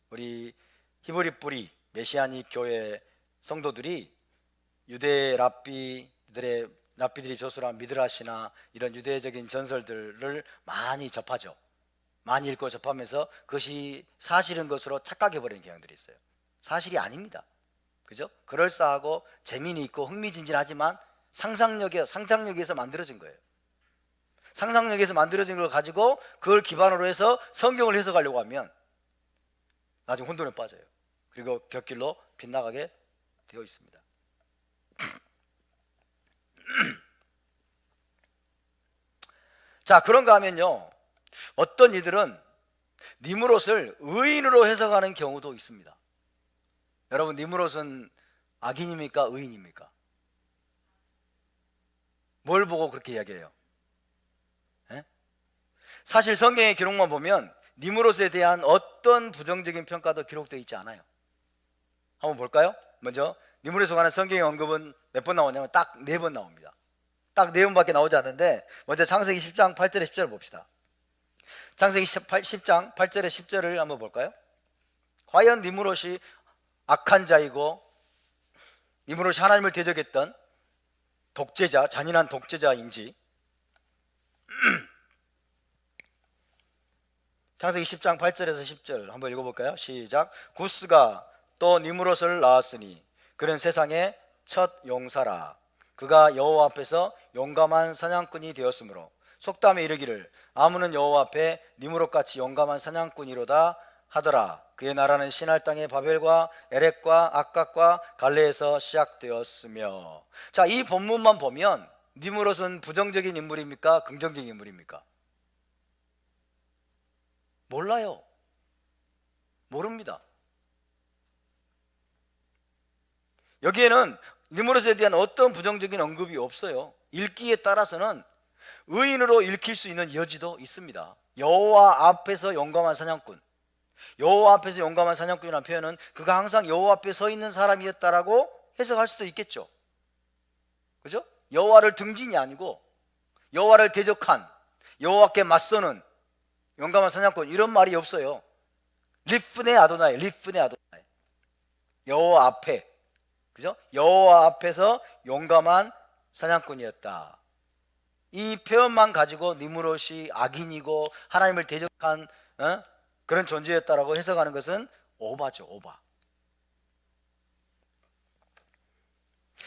우리 히브리 뿌리 메시아닉 교회 성도들이 유대 랍비들이 저술한 미드라시나 이런 유대적인 전설들을 많이 접하죠. 많이 읽고 접하면서 그것이 사실인 것으로 착각해버리는 경향들이 있어요. 사실이 아닙니다. 그죠? 그럴싸하고 재미는 있고 흥미진진하지만 상상력에서 만들어진 거예요. 상상력에서 만들어진 걸 가지고 그걸 기반으로 해서 성경을 해석하려고 하면 나중에 혼돈에 빠져요. 그리고 곁길로 빗나가게 되어 있습니다. 자, 그런가 하면요, 어떤 이들은 니므롯을 의인으로 해석하는 경우도 있습니다. 여러분, 니므롯은 악인입니까? 의인입니까? 뭘 보고 그렇게 이야기해요? 사실 성경의 기록만 보면 니므롯에 대한 어떤 부정적인 평가도 기록되어 있지 않아요. 한번 볼까요? 먼저 니므롯에 관한 성경의 언급은 몇 번 나오냐면 딱 4번 나옵니다. 딱 4번밖에 나오지 않는데, 먼저 창세기 10장 8절에 10절을 봅시다. 창세기 10장 8절에 10절을 한번 볼까요? 과연 니므롯이 악한 자이고 니무롯이 하나님을 대적했던 독재자, 잔인한 독재자인지. 창세기 10장 8절에서 10절 한번 읽어볼까요? 시작. 구스가 또 니무롯을 낳았으니 그는 세상의 첫 용사라. 그가 여호와 앞에서 용감한 사냥꾼이 되었으므로 속담에 이르기를 아무는 여호와 앞에 니무롯같이 용감한 사냥꾼이로다 하더라. 그의 나라는 신할 땅의 바벨과 에렉과 악각과 갈레에서 시작되었으며. 자, 이 본문만 보면 니무롯은 부정적인 인물입니까? 긍정적인 인물입니까? 몰라요. 모릅니다. 여기에는 니무롯에 대한 어떤 부정적인 언급이 없어요. 읽기에 따라서는 의인으로 읽힐 수 있는 여지도 있습니다. 여호와 앞에서 용감한 사냥꾼, 여호와 앞에서 용감한 사냥꾼이라는 표현은 그가 항상 여호와 앞에 서 있는 사람이었다라고 해석할 수도 있겠죠. 그죠? 여호와를 등진이 아니고 여호와를 대적한, 여호와께 맞서는 용감한 사냥꾼, 이런 말이 없어요. 리프네 아도나이, 리프네 아도나이, 여호와 앞에, 그죠? 여호와 앞에서 용감한 사냥꾼이었다. 이 표현만 가지고 니무롯이 악인이고 하나님을 대적한 그런 존재였다라고 해석하는 것은 오바죠, 오바.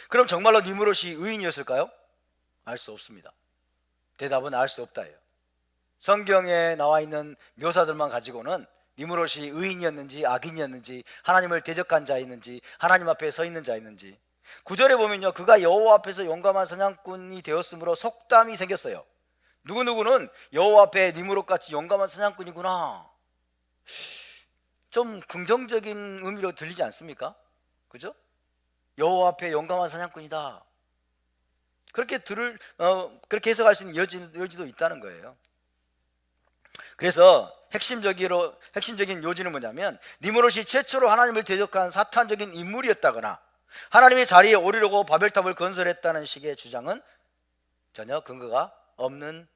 그럼 정말로 니무롯이 의인이었을까요? 알 수 없습니다. 대답은 알 수 없다예요. 성경에 나와 있는 묘사들만 가지고는 니무롯이 의인이었는지 악인이었는지, 하나님을 대적한 자였는지, 하나님 앞에 서 있는 자였는지. 9절에 보면요, 그가 여호와 앞에서 용감한 사냥꾼이 되었으므로 속담이 생겼어요. 누구누구는 여호와 앞에 니무롯같이 용감한 사냥꾼이구나. 좀 긍정적인 의미로 들리지 않습니까? 그죠? 여호와 앞에 용감한 사냥꾼이다. 그렇게 해석할 수 있는 여지도 있다는 거예요. 그래서 핵심적인 요지는 뭐냐면, 니무롯이 최초로 하나님을 대적한 사탄적인 인물이었다거나 하나님의 자리에 오르려고 바벨탑을 건설했다는 식의 주장은 전혀 근거가 없는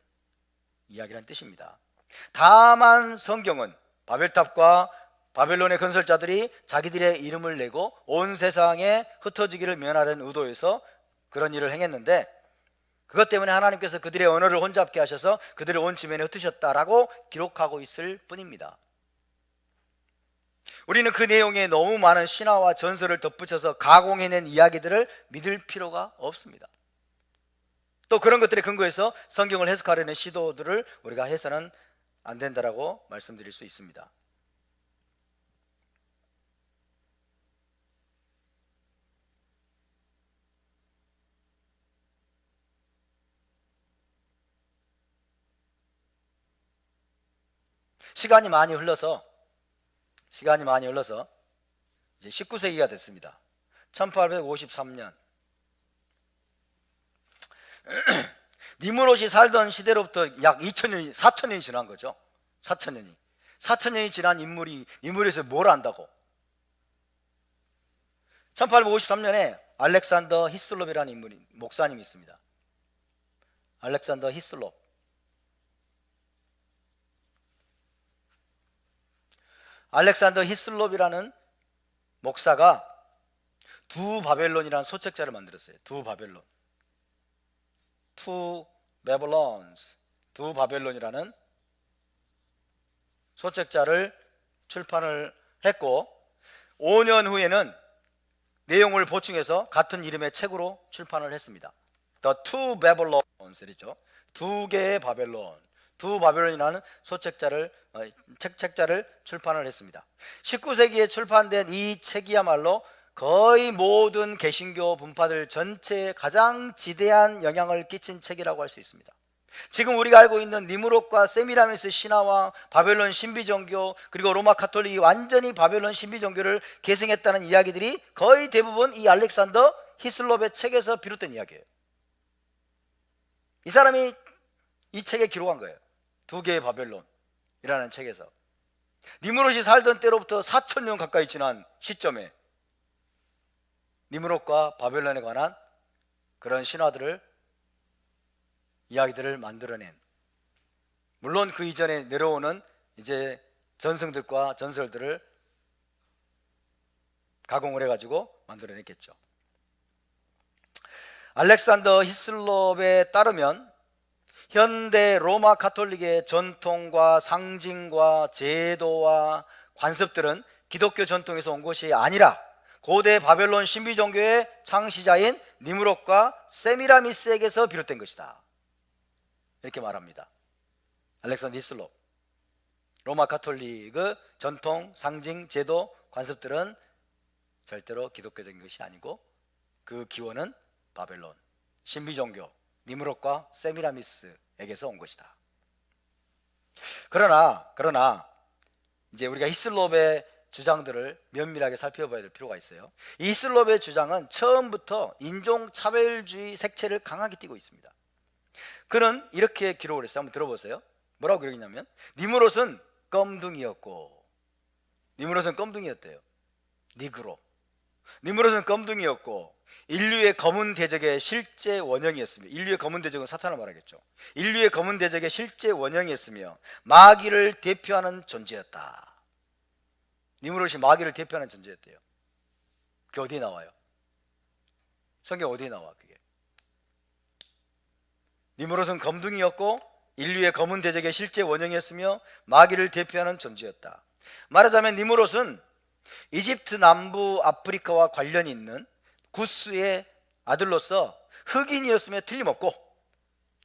이야기라는 뜻입니다. 다만 성경은 바벨탑과 바벨론의 건설자들이 자기들의 이름을 내고 온 세상에 흩어지기를 면하려는 의도에서 그런 일을 행했는데, 그것 때문에 하나님께서 그들의 언어를 혼잡게 하셔서 그들을 온 지면에 흩으셨다라고 기록하고 있을 뿐입니다. 우리는 그 내용에 너무 많은 신화와 전설을 덧붙여서 가공해낸 이야기들을 믿을 필요가 없습니다. 또 그런 것들에 근거해서 성경을 해석하려는 시도들을 우리가 해서는 안 된다라고 말씀드릴 수 있습니다. 시간이 많이 흘러서 이제 19세기가 됐습니다. 1853년 니무롯이 살던 시대로부터 약 4천년이 지난 거죠. 4천년이 지난 인물에서 뭘 안다고? 1853년에 알렉산더 히슬롭이라는 목사님이 있습니다. 알렉산더 히슬롭. 알렉산더 히슬롭이라는 목사가 두 바벨론이라는 소책자를 만들었어요. 두 바벨론, Two Babylons, 두 바벨론이라는 소책자를 출판을 했고, 5년 후에는 내용을 보충해서 같은 이름의 책으로 출판을 했습니다. The Two Babylons이죠. 두 개의 바벨론, 두 바벨론이라는 책자를 출판을 했습니다. 19세기에 출판된 이 책이야말로 거의 모든 개신교 분파들 전체에 가장 지대한 영향을 끼친 책이라고 할 수 있습니다. 지금 우리가 알고 있는 니무롯과 세미라미스 신화와 바벨론 신비종교, 그리고 로마 카톨릭이 완전히 바벨론 신비종교를 계승했다는 이야기들이 거의 대부분 이 알렉산더 히슬롭의 책에서 비롯된 이야기예요. 이 사람이 이 책에 기록한 거예요. 두 개의 바벨론이라는 책에서. 니무롯이 살던 때로부터 4천년 가까이 지난 시점에 니무롯과 바벨론에 관한 그런 이야기들을 만들어낸, 물론 그 이전에 내려오는 이제 전승들과 전설들을 가공을 해가지고 만들어냈겠죠. 알렉산더 히슬롭에 따르면 현대 로마 가톨릭의 전통과 상징과 제도와 관습들은 기독교 전통에서 온 것이 아니라 고대 바벨론 신비 종교의 창시자인 니무롯과 세미라미스에게서 비롯된 것이다, 이렇게 말합니다. 알렉산더 히슬롭. 로마 가톨릭의 전통, 상징, 제도, 관습들은 절대로 기독교적인 것이 아니고 그 기원은 바벨론 신비 종교 니무롯과 세미라미스에게서 온 것이다. 그러나 이제 우리가 히슬롭의 주장들을 면밀하게 살펴봐야 될 필요가 있어요. 이 히슬롭의 주장은 처음부터 인종차별주의 색채를 강하게 띠고 있습니다. 그는 이렇게 기록을 했어요. 한번 들어보세요. 뭐라고 기록했냐면 니무롯은 껌둥이였고, 니무롯은 껌둥이였대요. 니그로. 니무롯은 껌둥이였고 인류의 검은 대적의 실제 원형이었으며, 인류의 검은 대적은 사탄을 말하겠죠. 인류의 검은 대적의 실제 원형이었으며 마귀를 대표하는 존재였다. 니무롯이 마귀를 대표하는 존재였대요. 그게 어디에 나와요? 성경 어디에 나와 그게? 니무롯은 검둥이였고 인류의 검은 대적의 실제 원형이었으며 마귀를 대표하는 존재였다. 말하자면 니무롯은 이집트 남부 아프리카와 관련이 있는 구스의 아들로서 흑인이었으면 틀림없고,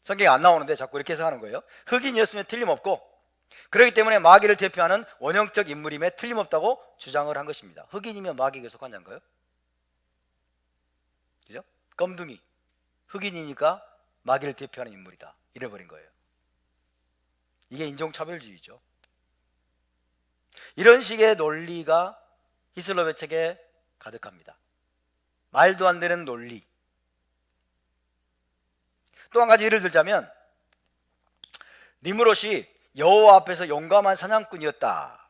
성경에 안 나오는데 자꾸 이렇게 해석하는 거예요. 흑인이었으면 틀림없고, 그렇기 때문에 마귀를 대표하는 원형적 인물임에 틀림없다고 주장을 한 것입니다. 흑인이면 마귀에게 속한 자인가요? 그죠? 검둥이, 흑인이니까 마귀를 대표하는 인물이다, 이래버린 거예요. 이게 인종차별주의죠. 이런 식의 논리가 히슬롭의 책에 가득합니다. 말도 안 되는 논리. 또 한 가지 예를 들자면 니무롯이 여호와 앞에서 용감한 사냥꾼이었다.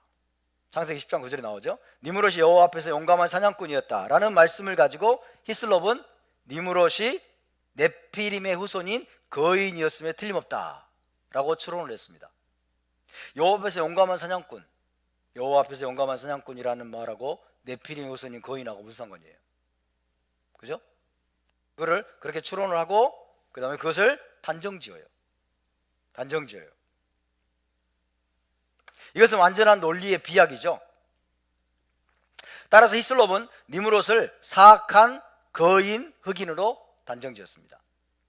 창세기 10장 9절에 나오죠. 니무롯이 여호와 앞에서 용감한 사냥꾼이었다 라는 말씀을 가지고 히슬롭은 니무롯이 네피림의 후손인 거인이었음에 틀림없다 라고 추론을 했습니다. 여호와 앞에서 용감한 사냥꾼, 여호와 앞에서 용감한 사냥꾼이라는 말하고 네피림의 후손인 거인하고 무슨 상관이에요? 그죠? 그거를 그렇게 추론을 하고 그 다음에 그것을 단정지어요. 이것은 완전한 논리의 비약이죠. 따라서 히슬롭은 니무롯을 사악한 거인 흑인으로 단정지었습니다.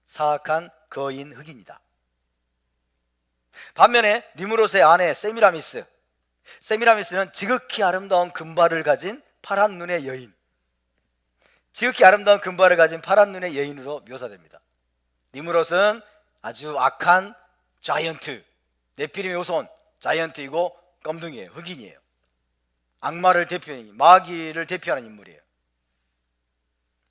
사악한 거인 흑인이다. 반면에 니무롯의 아내 세미라미스는 지극히 아름다운 금발을 가진 파란 눈의 여인, 지극히 아름다운 금발을 가진 파란 눈의 여인으로 묘사됩니다. 니무롯은 아주 악한 자이언트, 네피림의 후손 자이언트이고 껌둥이에요. 흑인이에요. 악마를 대표하는, 마귀를 대표하는 인물이에요.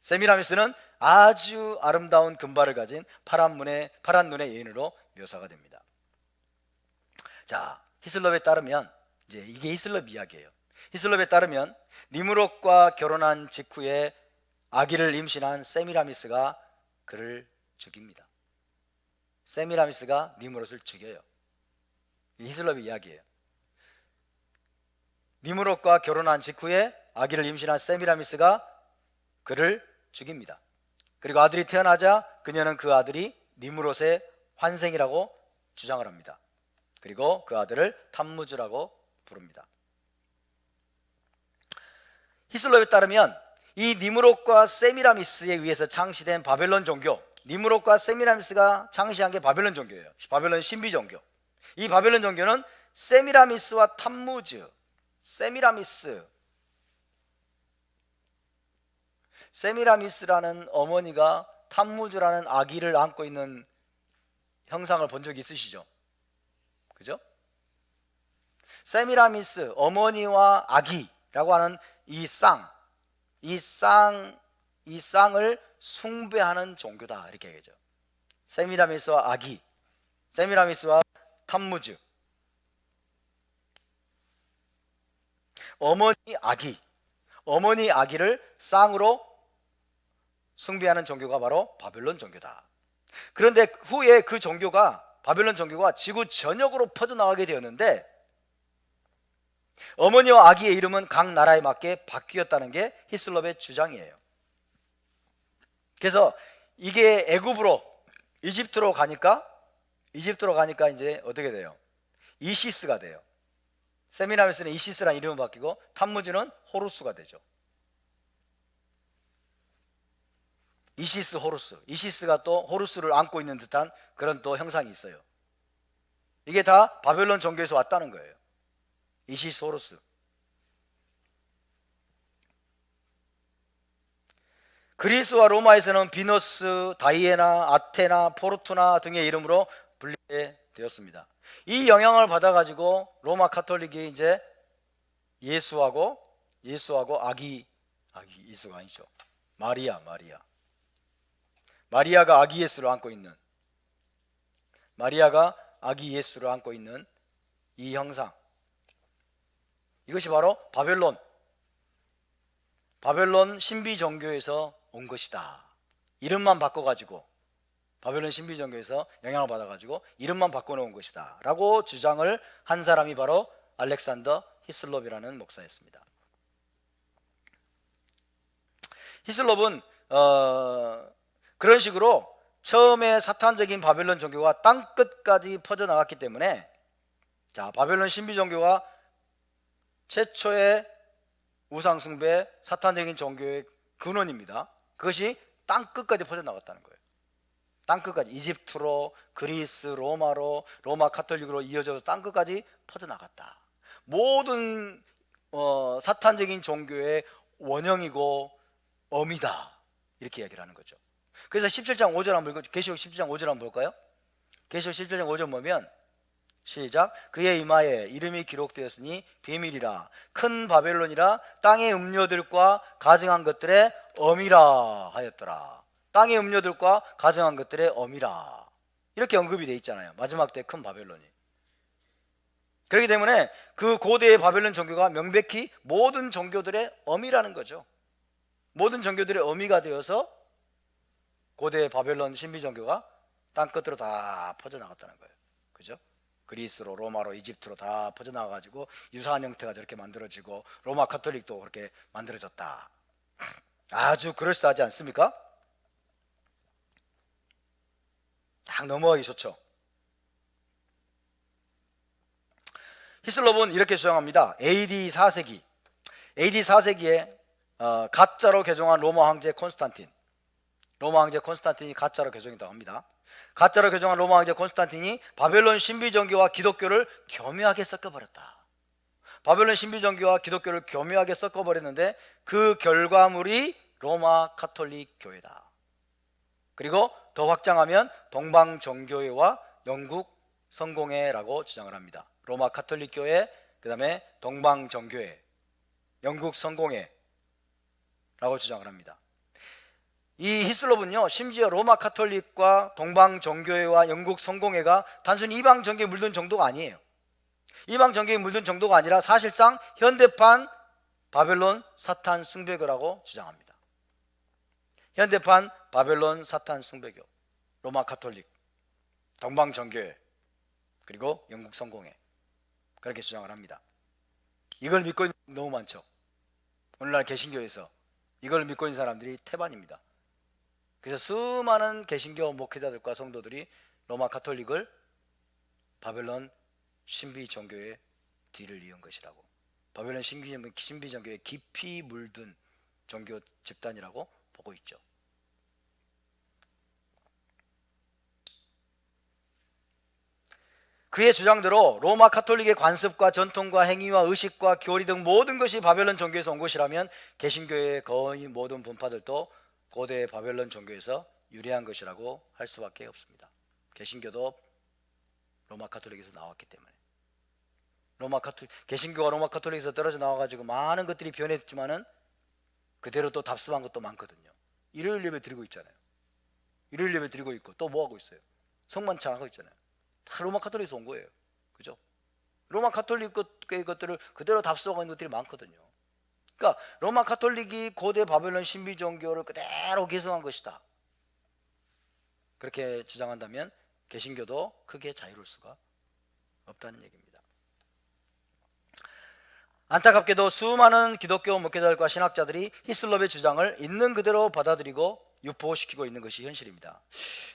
세미라미스는 아주 아름다운 금발을 가진 파란 눈의 여인으로 묘사가 됩니다. 자, 히슬롭에 따르면 이제 이게 히슬롭 이야기예요. 히슬롭에 따르면 니무롯과 결혼한 직후에 아기를 임신한 세미라미스가 그를 죽입니다. 세미라미스가 니무롯을 죽여요. 이 히슬롭의 이야기예요. 니무롯과 결혼한 직후에 아기를 임신한 세미라미스가 그를 죽입니다. 그리고 아들이 태어나자 그녀는 그 아들이 니무롯의 환생이라고 주장을 합니다. 그리고 그 아들을 탐무즈라고 부릅니다. 히슬롭에 따르면 이 니무롯과 세미라미스에 의해서 창시된 바벨론 종교, 니무롯과 세미라미스가 창시한 게 바벨론 종교예요. 바벨론 신비 종교. 이 바벨론 종교는 세미라미스와 탐무즈, 세미라미스라는 어머니가 탐무즈라는 아기를 안고 있는 형상을 본 적이 있으시죠? 그죠? 세미라미스, 어머니와 아기라고 하는 이 쌍을 숭배하는 종교다, 이렇게 얘기하죠. 세미라미스와 아기, 세미라미스와 탐무즈, 어머니 아기를 쌍으로 숭배하는 종교가 바로 바벨론 종교다. 그런데 후에 그 종교가, 바벨론 종교가 지구 전역으로 퍼져나가게 되었는데 어머니와 아기의 이름은 각 나라에 맞게 바뀌었다는 게 히슬롭의 주장이에요. 그래서 이게 애굽으로 이집트로 가니까 이제 어떻게 돼요? 이시스가 돼요. 세미나미스는 이시스라는 이름을 바뀌고 탐무즈는 호루스가 되죠. 이시스 호루스. 이시스가 또 호루스를 안고 있는 듯한 그런 또 형상이 있어요. 이게 다 바벨론 종교에서 왔다는 거예요. 이시스 호루스. 그리스와 로마에서는 비너스, 다이애나, 아테나, 포르투나 등의 이름으로 불리게 되었습니다. 이 영향을 받아가지고 로마 카톨릭이 이제 예수하고 아기 예수가 아니죠. 마리아가 아기 예수를 안고 있는 이 형상, 이것이 바로 바벨론 신비 종교에서 온 것이다. 이름만 바꿔가지고 바벨론 신비 종교에서 영향을 받아가지고 이름만 바꿔놓은 것이다 라고 주장을 한 사람이 바로 알렉산더 히슬롭이라는 목사였습니다. 히슬롭은 그런 식으로 처음에 사탄적인 바벨론 종교가 땅끝까지 퍼져나갔기 때문에, 자, 바벨론 신비 종교가 최초의 우상숭배 사탄적인 종교의 근원입니다. 그것이 땅끝까지 퍼져나갔다는 거예요. 땅끝까지, 이집트로, 그리스, 로마로, 로마 카톨릭으로 이어져서 땅끝까지 퍼져나갔다. 모든 사탄적인 종교의 원형이고 어미다, 이렇게 이야기를 하는 거죠. 그래서 17장 5절 한번 읽어, 계시록 17장 5절 한번 볼까요? 계시록 17장 5절 보면 시작. 그의 이마에 이름이 기록되었으니 비밀이라, 큰 바벨론이라, 땅의 음료들과 가증한 것들의 어미라 하였더라. 땅의 음료들과 가증한 것들의 어미라, 이렇게 언급이 되어 있잖아요. 마지막 때 큰 바벨론이. 그렇기 때문에 그 고대의 바벨론 종교가 명백히 모든 종교들의 어미라는 거죠. 모든 종교들의 어미가 되어서 고대의 바벨론 신비 종교가 땅끝으로 다 퍼져나갔다는 거예요. 그죠? 그리스로, 로마로, 이집트로 다 퍼져나가가지고 유사한 형태가 저렇게 만들어지고 로마 카톨릭도 그렇게 만들어졌다. 아주 그럴싸하지 않습니까? 딱 넘어가기 좋죠. 히슬롭은 이렇게 주장합니다. AD 4세기에 가짜로 개종한 로마 황제 콘스탄틴이 가짜로 개종했다고 합니다. 가짜로 개종한 로마 황제 콘스탄틴이 바벨론 신비종교와 기독교를 교묘하게 섞어버렸다. 바벨론 신비종교와 기독교를 교묘하게 섞어버렸는데 그 결과물이 로마 카톨릭 교회다. 그리고 더 확장하면 동방정교회와 영국 성공회라고 주장을 합니다. 로마 카톨릭 교회, 그 다음에 동방정교회, 영국 성공회라고 주장을 합니다. 이 히슬롭은요, 심지어 로마 카톨릭과 동방정교회와 영국 성공회가 단순히 이방 정교에 물든 정도가 아니에요. 이방 정교에 물든 정도가 아니라 사실상 현대판 바벨론 사탄 숭배교라고 주장합니다. 현대판 바벨론 사탄 숭배교, 로마 카톨릭, 동방정교회, 그리고 영국 성공회, 그렇게 주장을 합니다. 이걸 믿고 있는 사람이 너무 많죠. 오늘날 개신교에서 이걸 믿고 있는 사람들이 태반입니다. 그래서 수많은 개신교 목회자들과 성도들이 로마 카톨릭을 바벨론 신비 종교의 뒤를 이은 것이라고, 바벨론 신비 종교에 깊이 물든 종교 집단이라고 보고 있죠. 그의 주장대로 로마 카톨릭의 관습과 전통과 행위와 의식과 교리 등 모든 것이 바벨론 종교에서 온 것이라면 개신교의 거의 모든 분파들도 고대 바벨론 종교에서 유래한 것이라고 할 수밖에 없습니다. 개신교도 로마 카톨릭에서 나왔기 때문에. 개신교가 로마 카톨릭에서 떨어져 나와가지고 많은 것들이 변했지만은 그대로 또 답습한 것도 많거든요. 일요일 예배 드리고 있잖아요. 일요일 예배 드리고 있고 또 뭐 하고 있어요? 성만찬 하고 있잖아요. 다 로마 카톨릭에서 온 거예요. 그죠? 로마 카톨릭 것들을 그대로 답습하고 있는 것들이 많거든요. 그러니까 로마 카톨릭이 고대 바벨론 신비 종교를 그대로 계승한 것이다. 그렇게 주장한다면 개신교도 크게 자유로울 수가 없다는 얘기입니다. 안타깝게도 수많은 기독교 목회자들과 신학자들이 히슬롭의 주장을 있는 그대로 받아들이고 유포시키고 있는 것이 현실입니다.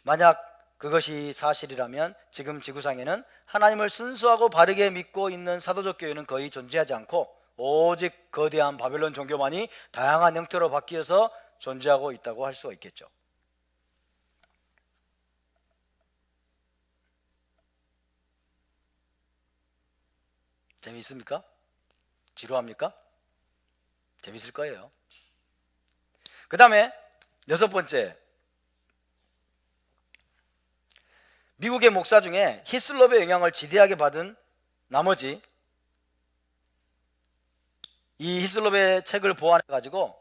만약 그것이 사실이라면 지금 지구상에는 하나님을 순수하고 바르게 믿고 있는 사도적 교회는 거의 존재하지 않고 오직 거대한 바벨론 종교만이 다양한 형태로 바뀌어서 존재하고 있다고 할 수가 있겠죠. 재미있습니까? 지루합니까? 재밌을 거예요. 그 다음에 6번째, 미국의 목사 중에 히슬롭의 영향을 지대하게 받은 나머지 이 히슬롭의 책을 보완해 가지고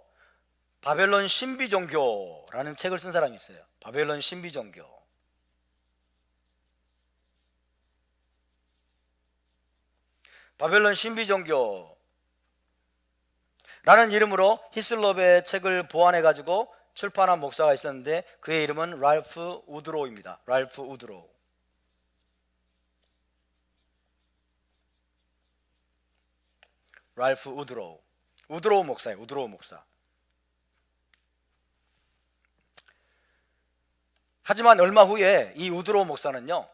바벨론 신비종교라는 책을 쓴 사람이 있어요. 바벨론 신비종교. 바벨론 신비종교라는 이름으로 히슬롭의 책을 보완해 가지고 출판한 목사가 있었는데 그의 이름은 랄프 우드로우입니다. 랄프 우드로우. 랄프 우드로우. 우드로우 목사예요. 우드로우 목사. 하지만 얼마 후에 이 우드로우 목사는요,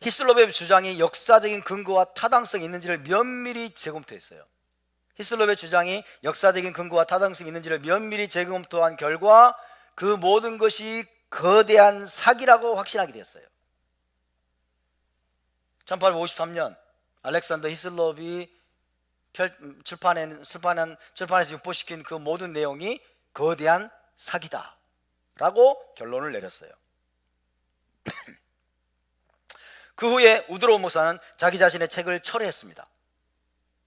히슬롭의 주장이 역사적인 근거와 타당성이 있는지를 면밀히 재검토했어요. 히슬롭의 주장이 역사적인 근거와 타당성이 있는지를 면밀히 재검토한 결과 그 모든 것이 거대한 사기라고 확신하게 되었어요. 1853년 알렉산더 히슬롭이 출판해서 유포시킨 그 모든 내용이 거대한 사기다 라고 결론을 내렸어요. 그 후에 우드로우 목사는 자기 자신의 책을 철회했습니다.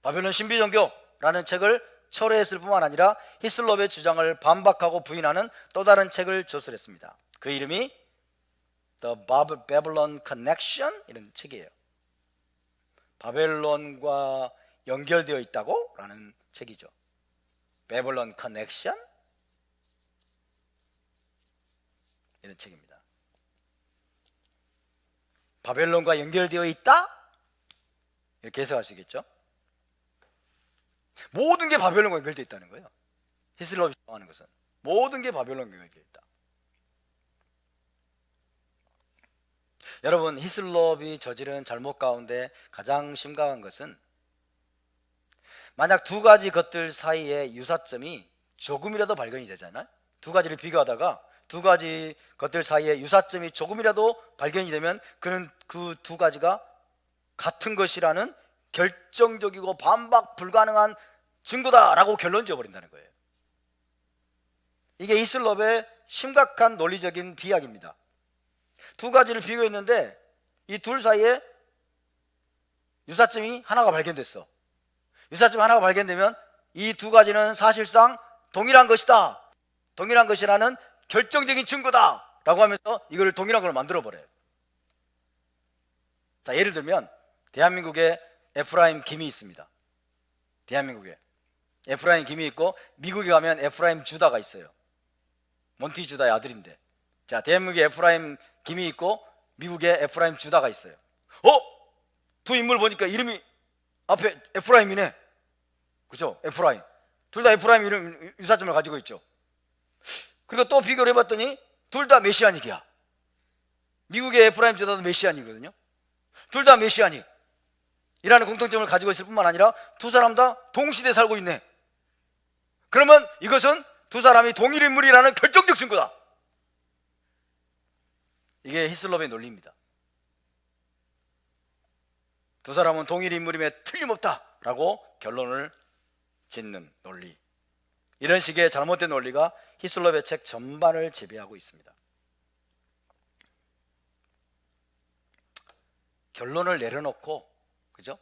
바벨론 신비종교라는 책을 철회했을 뿐만 아니라 히슬롭의 주장을 반박하고 부인하는 또 다른 책을 저술했습니다. 그 이름이 The Babylon Connection 이런 책이에요. 바벨론과 연결되어 있다고? 라는 책이죠. Babylon Connection 이런 책입니다. 바벨론과 연결되어 있다? 이렇게 해석하시겠죠? 모든 게 바벨론과 연결되어 있다는 거예요. 히슬롭이 주장하는 것은 모든 게 바벨론과 연결되어 있다. 여러분, 히슬롭이 저지른 잘못 가운데 가장 심각한 것은 만약 두 가지 것들 사이에 유사점이 조금이라도 발견이 되잖아요. 두 가지를 비교하다가 두 가지 것들 사이에 유사점이 조금이라도 발견이 되면 그는 그 두 가지가 같은 것이라는 결정적이고 반박 불가능한 증거다라고 결론 지어버린다는 거예요. 이게 히슬롭의 심각한 논리적인 비약입니다. 두 가지를 비교했는데 이 둘 사이에 유사점이 하나가 발견됐어. 유사점 하나가 발견되면 이 두 가지는 사실상 동일한 것이다, 동일한 것이라는 결정적인 증거다 라고 하면서 이걸 동일한 걸 만들어버려요. 자, 예를 들면 대한민국에 에프라임 김이 있습니다. 대한민국에 에프라임 김이 있고 미국에 가면 에프라임 주다가 있어요. 몬티 주다의 아들인데, 자, 대한민국에 에프라임 김이 있고 미국에 에프라임 주다가 있어요. 두 인물 보니까 이름이 앞에 에프라임이네. 그죠? 에프라임. 둘 다 에프라임 이름 유사점을 가지고 있죠. 그리고 또 비교를 해봤더니 둘 다 메시아닉이야. 미국의 에프라임 주다도 메시아닉이거든요. 둘 다 메시아닉 이라는 공통점을 가지고 있을 뿐만 아니라 두 사람 다 동시대에 살고 있네. 그러면 이것은 두 사람이 동일 인물이라는 결정적 증거다. 이게 히슬롭의 논리입니다. 두 사람은 동일 인물임에 틀림없다라고 결론을 짓는 논리. 이런 식의 잘못된 논리가 히슬롭의 책 전반을 지배하고 있습니다. 결론을 내려놓고, 그죠?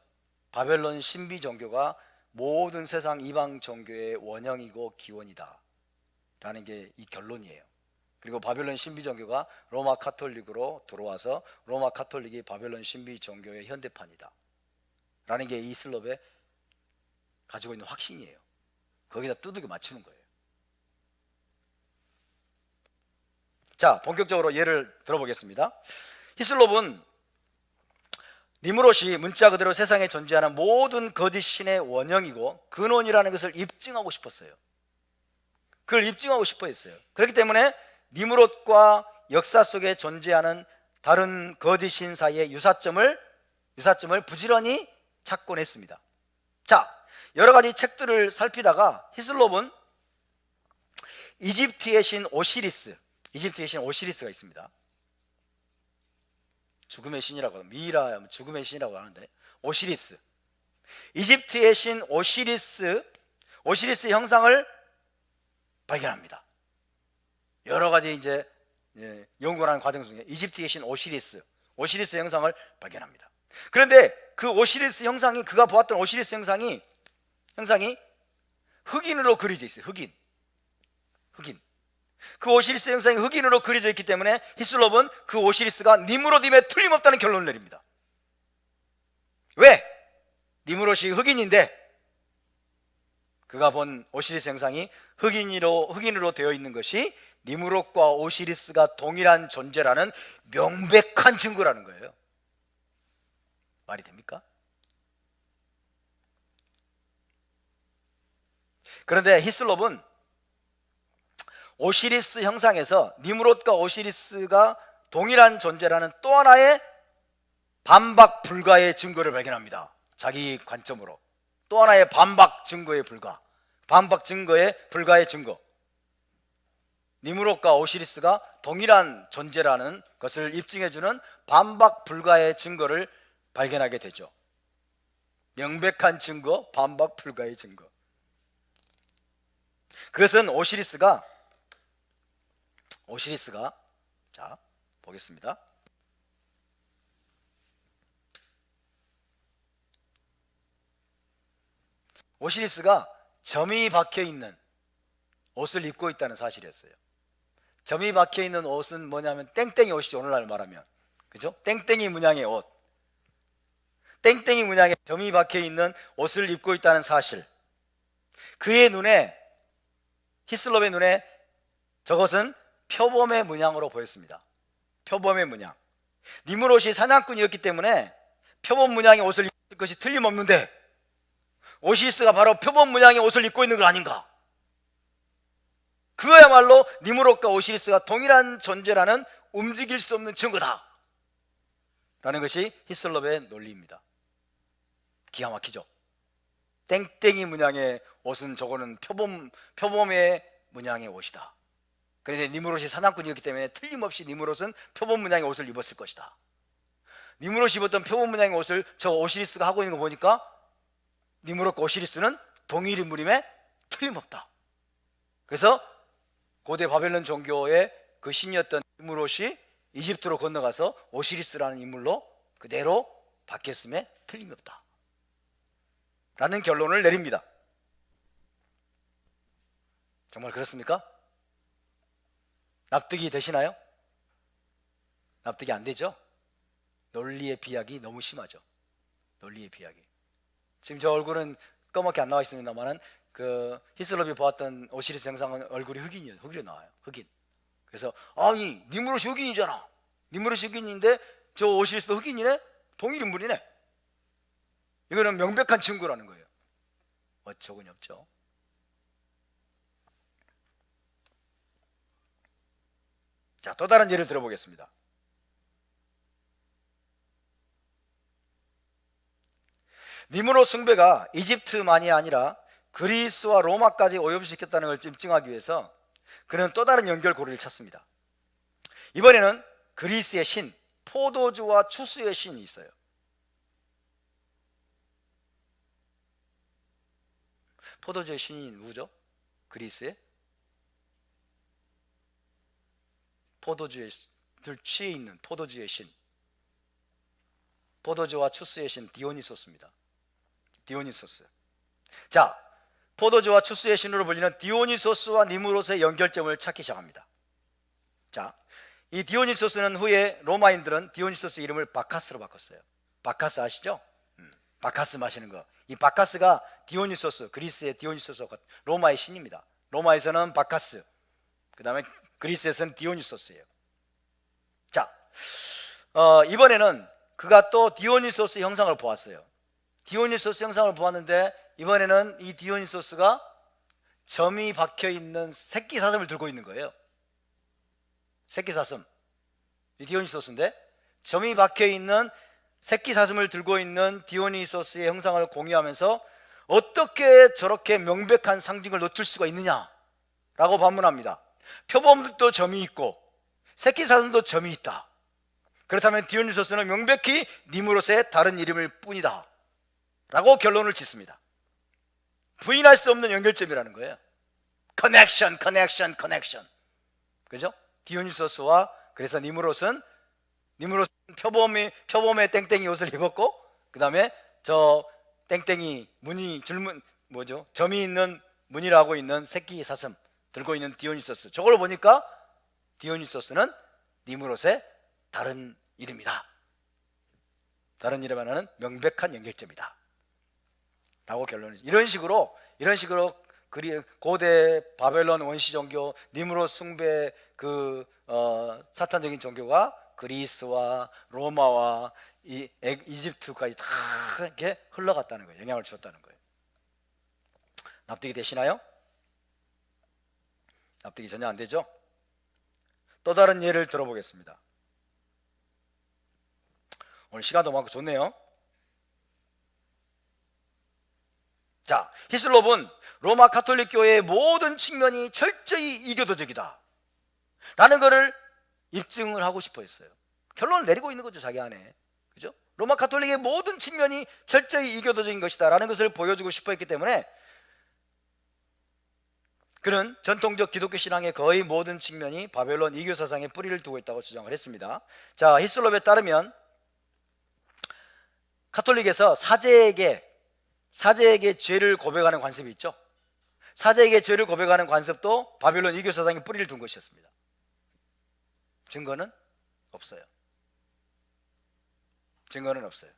바벨론 신비 종교가 모든 세상 이방 종교의 원형이고 기원이다 라는 게 이 결론이에요. 그리고 바벨론 신비 종교가 로마 카톨릭으로 들어와서 로마 카톨릭이 바벨론 신비 종교의 현대판이다 라는 게 이 히슬롭의 가지고 있는 확신이에요. 거기다 두들겨 맞추는 거예요. 자, 본격적으로 예를 들어보겠습니다. 히슬롭은 니무롯이 문자 그대로 세상에 존재하는 모든 거짓 신의 원형이고 근원이라는 것을 입증하고 싶었어요. 그걸 입증하고 싶어 했어요. 그렇기 때문에 니무롯과 역사 속에 존재하는 다른 거짓신 사이의 유사점을 부지런히 찾곤 했습니다. 자, 여러 가지 책들을 살피다가 히슬롭은 이집트의 신 오시리스가 있습니다. 죽음의 신이라고 합니다. 미이라 죽음의 신이라고 하는데 이집트의 신 오시리스 형상을 발견합니다. 여러 가지 이제 연구하는 과정 중에 이집트의 신 오시리스 형상을 발견합니다. 그런데 그 오시리스 형상이, 그가 보았던 오시리스 형상이 흑인으로 그려져 있어요. 흑인. 그 오시리스 형상이 흑인으로 그려져 있기 때문에 히슬롭은 그 오시리스가 니무롯임에 틀림없다는 결론을 내립니다. 왜? 니무롯이 흑인인데 그가 본 오시리스 형상이 흑인으로 되어 있는 것이 니무롯과 오시리스가 동일한 존재라는 명백한 증거라는 거예요. 말이 됩니까? 그런데 히슬롭은 오시리스 형상에서 니무롯과 오시리스가 동일한 존재라는 또 하나의 반박 불가의 증거를 발견합니다. 자기 관점으로 또 하나의 반박 증거의 불가의 증거. 니무롯과 오시리스가 동일한 존재라는 것을 입증해주는 반박 불가의 증거를 발견하게 되죠. 명백한 증거, 반박 불가의 증거. 그것은 오시리스가 자, 보겠습니다. 오시리스가 점이 박혀 있는 옷을 입고 있다는 사실이었어요. 점이 박혀 있는 옷은 뭐냐면 땡땡이 옷이죠. 오늘날 말하면. 그죠? 땡땡이 문양의 옷. 땡땡이 문양의 점이 박혀 있는 옷을 입고 있다는 사실. 그의 눈에, 히슬롭의 눈에 저것은 표범의 문양으로 보였습니다. 표범의 문양. 니무롯이 사냥꾼이었기 때문에 표범 문양의 옷을 입을 것이 틀림없는데 오시리스가 바로 표범 문양의 옷을 입고 있는 것 아닌가? 그거야말로 니무롯과 오시리스가 동일한 존재라는 움직일 수 없는 증거다 라는 것이 히슬롭의 논리입니다. 기가 막히죠? 땡땡이 문양의 옷은 저거는 표범의 문양의 옷이다. 그런데 니무롯이 사냥꾼이었기 때문에 틀림없이 니무롯은 표범 문양의 옷을 입었을 것이다. 니무롯이 입었던 표범 문양의 옷을 저 오시리스가 하고 있는 거 보니까 니무롯과 오시리스는 동일 인물임에 틀림없다. 그래서 고대 바벨론 종교의 그 신이었던 니무롯이 이집트로 건너가서 오시리스라는 인물로 그대로 바뀌었음에 틀림없다 라는 결론을 내립니다. 정말 그렇습니까? 납득이 되시나요? 납득이 안 되죠? 논리의 비약이 너무 심하죠. 논리의 비약이. 지금 저 얼굴은 검게 안 나와 있습니다만은 그 히슬롭이 보았던 오시리스 형상은 얼굴이 흑인으로 나와요. 흑인. 그래서 아니 니무롯이 흑인이잖아. 니무롯이 흑인인데 저 오시리스도 흑인이네? 동일 인물이네. 이거는 명백한 증거라는 거예요. 어처구니 없죠. 자, 또 다른 예를 들어보겠습니다. 니무롯 숭배가 이집트만이 아니라 그리스와 로마까지 오염시켰다는 걸 입증하기 위해서 그는 또 다른 연결고리를 찾습니다. 이번에는 그리스의 신, 포도주와 추수의 신이 있어요. 포도주의 신이 누구죠? 그리스의 포도주에 취해 있는 포도주의 신, 포도주와 추수의 신 디오니소스입니다. 디오니소스. 자, 포도주와 추수의 신으로 불리는 디오니소스와 니무롯의 연결점을 찾기 시작합니다. 자, 이 디오니소스는 후에 로마인들은 디오니소스 이름을 바카스로 바꿨어요. 바카스 아시죠? 바카스 마시는 거. 이 바카스가 디오니소스, 그리스의 디오니소스, 로마의 신입니다. 로마에서는 바카스, 그 다음에 그리스에서는 디오니소스예요. 자, 이번에는 그가 또 디오니소스 형상을 보았어요. 디오니소스 형상을 보았는데 이번에는 이 디오니소스가 점이 박혀 있는 새끼 사슴을 들고 있는 거예요. 새끼 사슴. 이 디오니소스인데 점이 박혀 있는 새끼 사슴을 들고 있는 디오니소스의 형상을 공유하면서 어떻게 저렇게 명백한 상징을 놓칠 수가 있느냐라고 반문합니다. 표범들도 점이 있고 새끼 사슴도 점이 있다. 그렇다면 디오니소스는 명백히 니무롯의 다른 이름일 뿐이다 라고 결론을 짓습니다. 부인할 수 없는 연결점이라는 거예요. 커넥션. 그죠? 디오니소스와 그래서 니무롯은 표범의 땡땡이 옷을 입었고, 그 다음에 저 땡땡이 무늬 줄무 뭐죠? 점이 있는 무늬를 하고 있는 새끼 사슴 들고 있는 디오니소스. 저걸 보니까 디오니소스는 니무롯의 다른 이름이다. 다른 이름 하나는 명백한 연결점이다. 라고 결론을. 이런 식으로 고대 바벨론 원시 종교 니무롯 숭배 사탄적인 종교가 그리스와 로마와 이집트까지 다 이렇게 흘러갔다는 거예요. 영향을 주었다는 거예요. 납득이 되시나요? 납득이 전혀 안 되죠? 또 다른 예를 들어보겠습니다. 오늘 시간도 많고 좋네요. 자, 히슬롭은 로마 가톨릭 교회의 모든 측면이 철저히 이교도적이다 라는 것을 입증을 하고 싶어 했어요. 결론을 내리고 있는 거죠, 자기 안에. 그죠? 로마 가톨릭의 모든 측면이 철저히 이교도적인 것이다 라는 것을 보여주고 싶어 했기 때문에 그는 전통적 기독교 신앙의 거의 모든 측면이 바벨론 이교 사상에 뿌리를 두고 있다고 주장을 했습니다. 자, 히슬롭에 따르면 가톨릭에서 사제에게 죄를 고백하는 관습이 있죠. 사제에게 죄를 고백하는 관습도 바벨론 이교 사상에 뿌리를 둔 것이었습니다. 증거는 없어요. 증거는 없어요.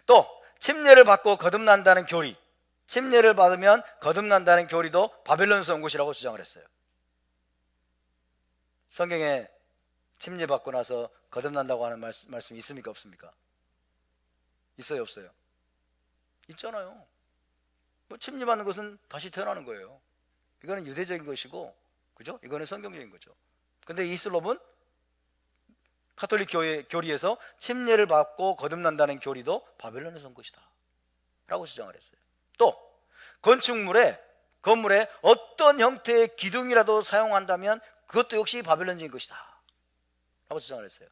또 침례를 받고 거듭난다는 교리, 침례를 받으면 거듭난다는 교리도 바벨론에서 온 것이라고 주장을 했어요. 성경에 침례 받고 나서 거듭난다고 하는 말씀이 있습니까, 없습니까? 있어요, 없어요? 있잖아요. 뭐 침례 받는 것은 다시 태어나는 거예요. 이거는 유대적인 것이고, 그죠? 이거는 성경적인 거죠. 근데 이슬롭은 가톨릭 교회 교리에서 침례를 받고 거듭난다는 교리도 바벨론에서 온 것이다 라고 주장을 했어요. 또 건물에 어떤 형태의 기둥이라도 사용한다면 그것도 역시 바벨론적인 것이다 라고 주장을 했어요.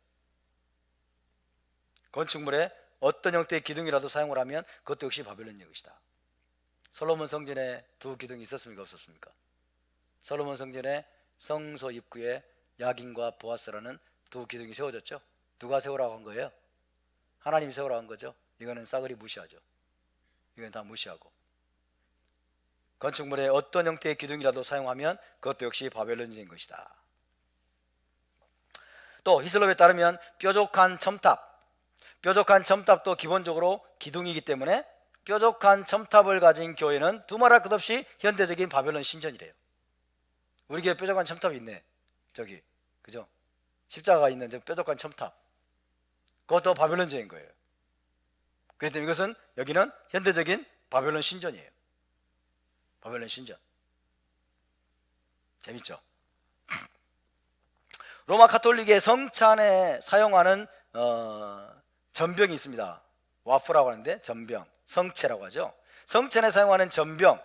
건축물에 어떤 형태의 기둥이라도 사용을 하면 그것도 역시 바벨론적인 것이다. 솔로몬 성전에 두 기둥이 있었습니까, 없었습니까? 솔로몬 성전에 성소 입구에 야긴과 보아스라는 두 기둥이 세워졌죠. 누가 세우라고 한 거예요? 하나님이 세우라고 한 거죠. 이거는 싸그리 무시하죠. 이건 다 무시하고, 건축물에 어떤 형태의 기둥이라도 사용하면 그것도 역시 바벨론적인 것이다. 또 히슬롭에 따르면 뾰족한 첨탑도 기본적으로 기둥이기 때문에 뾰족한 첨탑을 가진 교회는 두말할 것 없이 현대적인 바벨론 신전이래요. 우리 교회 뾰족한 첨탑이 있네. 저기, 그죠? 십자가가 있는 저 뾰족한 첨탑, 그것도 바벨론적인 거예요. 그렇기 때문에 이것은, 여기는 현대적인 바벨론 신전이에요. 바벨론 신전. 재밌죠? 로마 가톨릭의 성찬에 사용하는 전병이 있습니다. 와프라고 하는데 전병, 성채라고 하죠. 성찬에 사용하는 전병,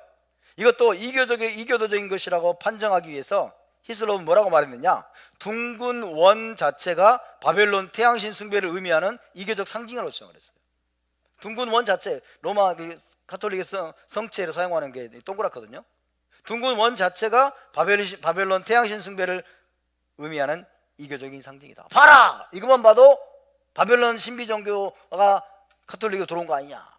이것도 이교도적인 것이라고 판정하기 위해서 히슬롭은 뭐라고 말했느냐? 둥근 원 자체가 바벨론 태양신 숭배를 의미하는 이교적 상징이라고 주장을 했어요. 둥근 원 자체, 로마 가톨릭에서 성체로 사용하는 게 동그랗거든요. 둥근 원 자체가 바벨론 태양신 숭배를 의미하는 이교적인 상징이다. 봐라! 이것만 봐도 바벨론 신비 종교가 가톨릭으로 들어온 거 아니냐?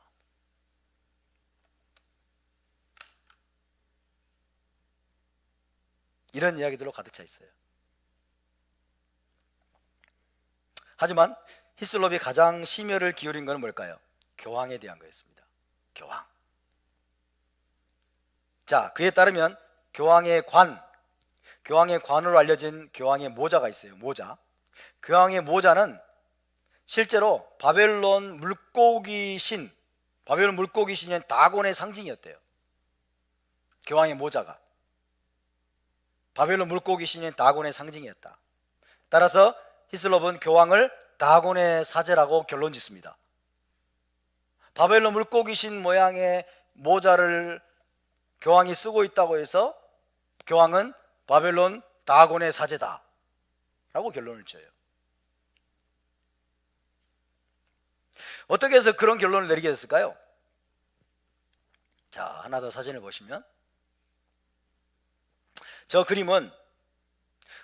이런 이야기들로 가득 차 있어요. 하지만 히슬롭이 가장 심혈을 기울인 것은 뭘까요? 교황에 대한 거였습니다. 교황. 자, 그에 따르면 교황의 관으로 알려진 교황의 모자가 있어요. 모자. 교황의 모자는 실제로 바벨론 물고기 신인 다곤의 상징이었대요. 교황의 모자가 바벨론 물고기 신인 다곤의 상징이었다. 따라서 히슬롭은 교황을 다곤의 사제라고 결론 짓습니다. 바벨론 물고기 신 모양의 모자를 교황이 쓰고 있다고 해서 교황은 바벨론 다곤의 사제다 라고 결론을 지어요. 어떻게 해서 그런 결론을 내리게 됐을까요? 자, 하나 더 사진을 보시면 저 그림은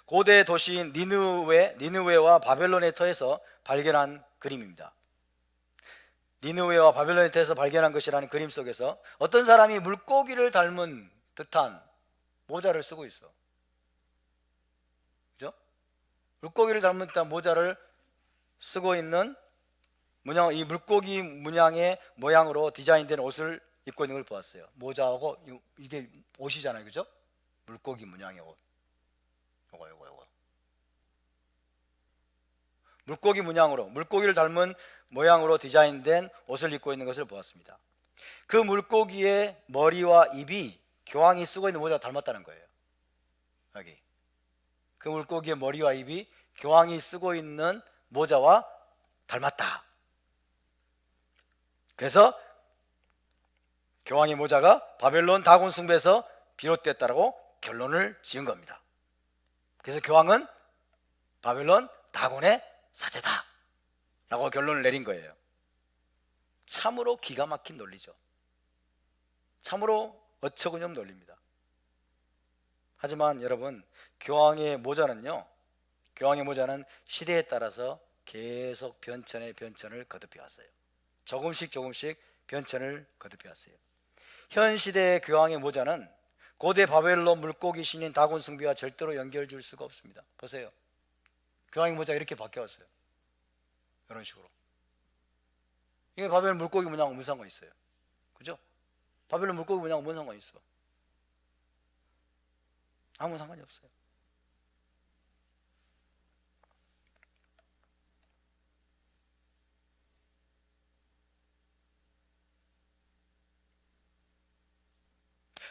고대 도시인 니느웨와 바벨론의 터에서 발견한 그림입니다. 니느웨와 바벨론의 터에서 발견한 것이라는 그림 속에서 어떤 사람이 물고기를 닮은 듯한 모자를 쓰고 있어. 그죠? 물고기를 닮은 듯한 모자를 쓰고 있는 문양, 이 물고기 문양의 모양으로 디자인된 옷을 입고 있는 걸 보았어요. 모자하고 이게 옷이잖아요, 그죠? 물고기 문양의 옷. 요거. 물고기 문양으로, 물고기를 닮은 모양으로 디자인된 옷을 입고 있는 것을 보았습니다. 그 물고기의 머리와 입이 교황이 쓰고 있는 모자와 닮았다는 거예요. 여기 그 물고기의 머리와 입이 교황이 쓰고 있는 모자와 닮았다. 그래서 교황의 모자가 바벨론 다곤 숭배에서 비롯됐다라고 결론을 지은 겁니다. 그래서 교황은 바벨론 다곤의 사제다 라고 결론을 내린 거예요. 참으로 기가 막힌 논리죠. 참으로 어처구니없는 논리입니다. 하지만 여러분, 교황의 모자는 시대에 따라서 계속 변천을 거듭해 왔어요. 조금씩 변천을 거듭해 왔어요. 현 시대의 교황의 모자는 고대 바벨론 물고기 신인 다곤 숭배와 절대로 연결줄 수가 없습니다. 보세요. 교황의 모자가 이렇게 바뀌었어요. 이런 식으로. 이게 바벨론 물고기 문양하고 무슨 상관이 있어요? 그죠? 바벨론 물고기 문양하고 무슨 상관이 있어? 아무 상관이 없어요.